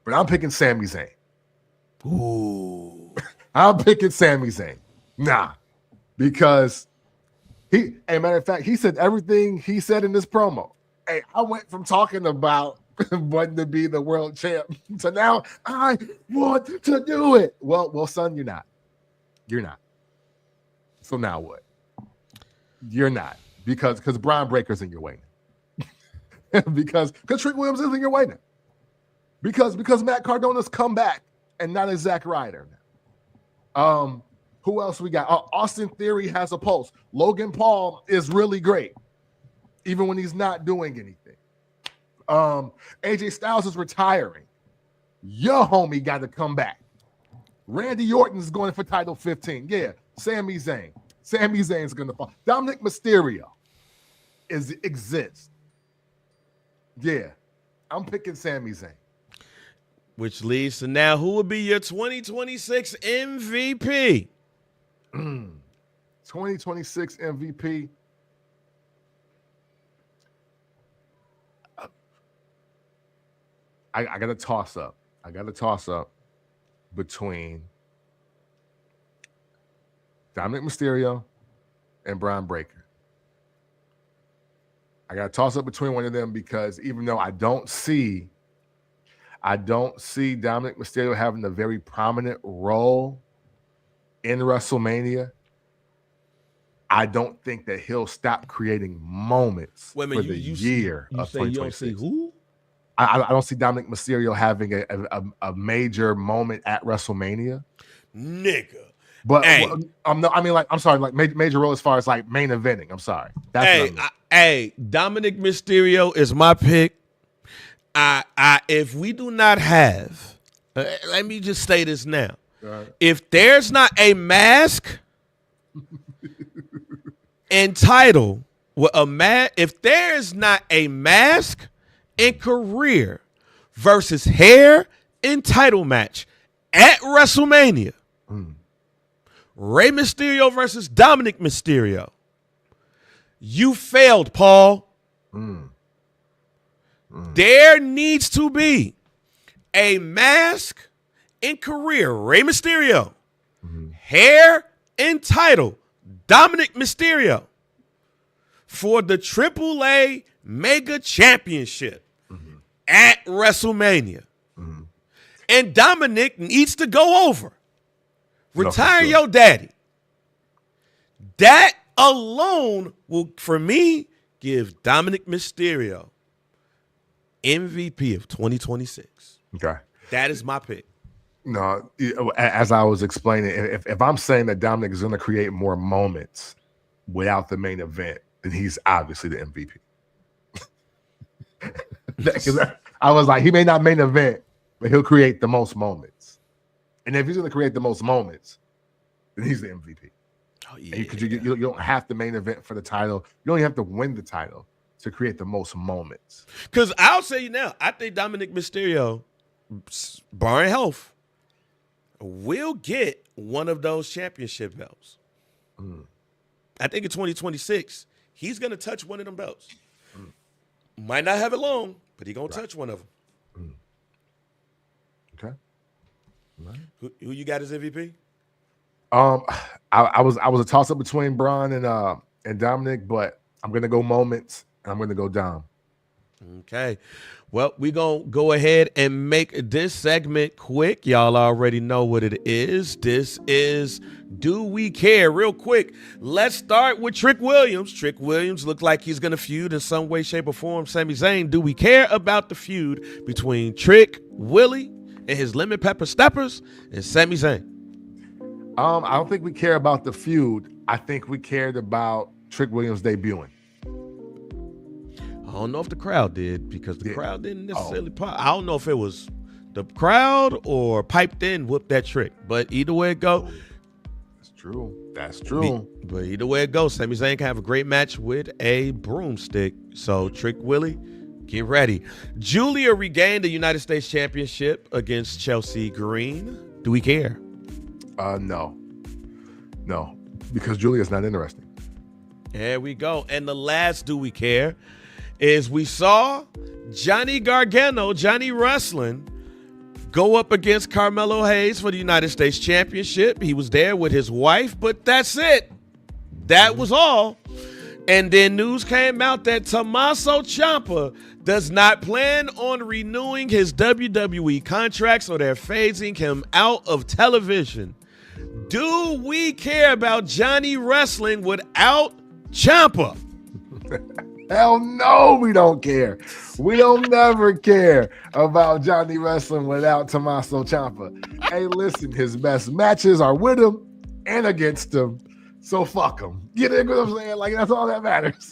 but I'm picking Sami Zayn.
Ooh,
I'm picking Sami Zayn. Nah, because matter of fact, he said everything he said in this promo. Hey, I went from talking about wanting to be the world champ to now I want to do it. Well, son, you're not. You're not. So now what? You're not because Bron Breakker's in your way now. because Trick Williams is in your way now. Because Matt Cardona's come back and not a Zack Ryder now. Who else we got? Austin Theory has a pulse. Logan Paul is really great, even when he's not doing anything. AJ Styles is retiring. Your homie got to come back. Randy Orton's going for title 15. Yeah, Sami Zayn. Sami Zayn's going to fall. Dominic Mysterio exists. Yeah, I'm picking Sami Zayn.
Which leads to now, who will be your 2026 MVP?
2026 MVP. I got a toss up. Between Dominic Mysterio and Bron Breakker. I got a toss up between one of them because even though I don't see Dominic Mysterio having a very prominent role in WrestleMania, I don't think that he'll stop creating moments for the year of 2026. You don't see
who?
I don't see Dominic Mysterio having a major moment at WrestleMania,
nigga.
But I'm sorry, major role as far as like main eventing. I'm sorry.
Dominic Mysterio is my pick. If we do not have, let me just say this now. Right. If there's not a mask and title with if there is not a mask and career versus hair and title match at WrestleMania, Rey Mysterio versus Dominic Mysterio, you failed, Paul. There needs to be a mask and career Rey Mysterio hair and title Dominic Mysterio for the AAA Mega Championship at WrestleMania. And Dominic needs to go over. Retire your daddy. That alone will, for me, give Dominic Mysterio MVP of 2026.
Okay.
That is my pick.
No, as I was explaining, if I'm saying that Dominic is going to create more moments without the main event, then he's obviously the MVP. I was like, he may not main event, but he'll create the most moments. And if he's going to create the most moments, then he's the MVP.
Oh, yeah.
Because you don't have to main event for the title. You don't even have to win the title to create the most moments.
Because I'll say you now, I think Dominic Mysterio, barring health, will get one of those championship belts. I think in 2026, he's going to touch one of them belts. Might not have it long, but he's going to touch one of them.
Okay. Right.
Who you got as MVP?
I was a toss up between Bron and Dominic, but I'm gonna go moments and I'm gonna go Dom.
Okay. Well, we're going to go ahead and make this segment quick. Y'all already know what it is. This is Do We Care? Real quick, let's start with Trick Williams. Trick Williams looked like he's going to feud in some way, shape, or form. Sami Zayn, do we care about the feud between Trick, Willie, and his Lemon Pepper Steppers and Sami Zayn?
I don't think we care about the feud. I think we cared about Trick Williams debuting.
I don't know if the crowd did because the crowd didn't necessarily pop. I don't know if it was the crowd or piped in, whooped that trick. But either way it go.
That's true. That's true.
But either way it goes, Sami Zayn can have a great match with a broomstick. So Trick Willie, get ready. Julia regained the United States Championship against Chelsea Green. Do we care?
No. No. Because Julia's not interesting.
There we go. And the last Do We Care is we saw Johnny Gargano, Johnny Wrestling, go up against Carmelo Hayes for the United States Championship. He was there with his wife, but that's it. That was all. And then news came out that Tommaso Ciampa does not plan on renewing his WWE contract, so they're phasing him out of television. Do we care about Johnny Wrestling without Ciampa?
Hell no, we don't care. We don't never care about Johnny Wrestling without Tommaso Ciampa. Hey, listen, his best matches are with him and against him. So fuck him. You know what I'm saying? Like, that's all that matters.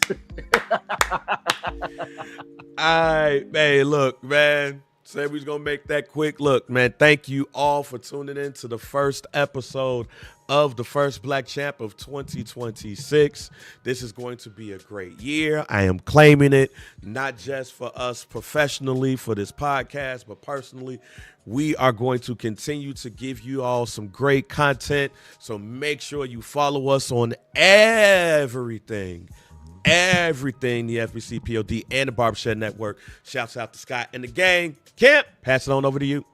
All right, hey, look, man. Said we was going to make that quick. Look, man, thank you all for tuning in to the first episode of the First Black Champ of 2026. This is going to be a great year. I am claiming it, not just for us professionally for this podcast, but personally. We are going to continue to give you all some great content. So make sure you follow us on everything, the FBC POD and the Barbershop Network. Shouts out to Scott and the gang. Kemp, pass it on over to you.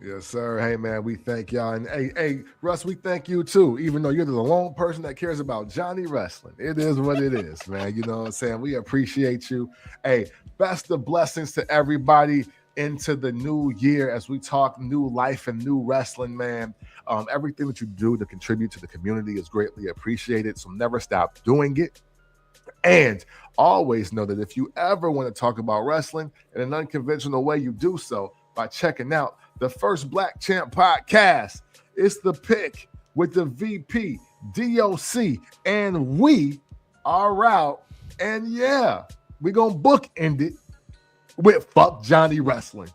Yes, sir. Hey, man, we thank y'all. And hey, Russ, we thank you too, even though you're the lone person that cares about Johnny Wrestling. It is what it is, man. You know what I'm saying? We appreciate you. Hey, best of blessings to everybody into the new year as we talk new life and new wrestling, man. Everything that you do to contribute to the community is greatly appreciated. So never stop doing it. And always know that if you ever want to talk about wrestling in an unconventional way, you do so by checking out the First Black Champ podcast. It's the pick with the VP, DOC, and we are out. And yeah, we're going to bookend it with Fuck Johnny Wrestling.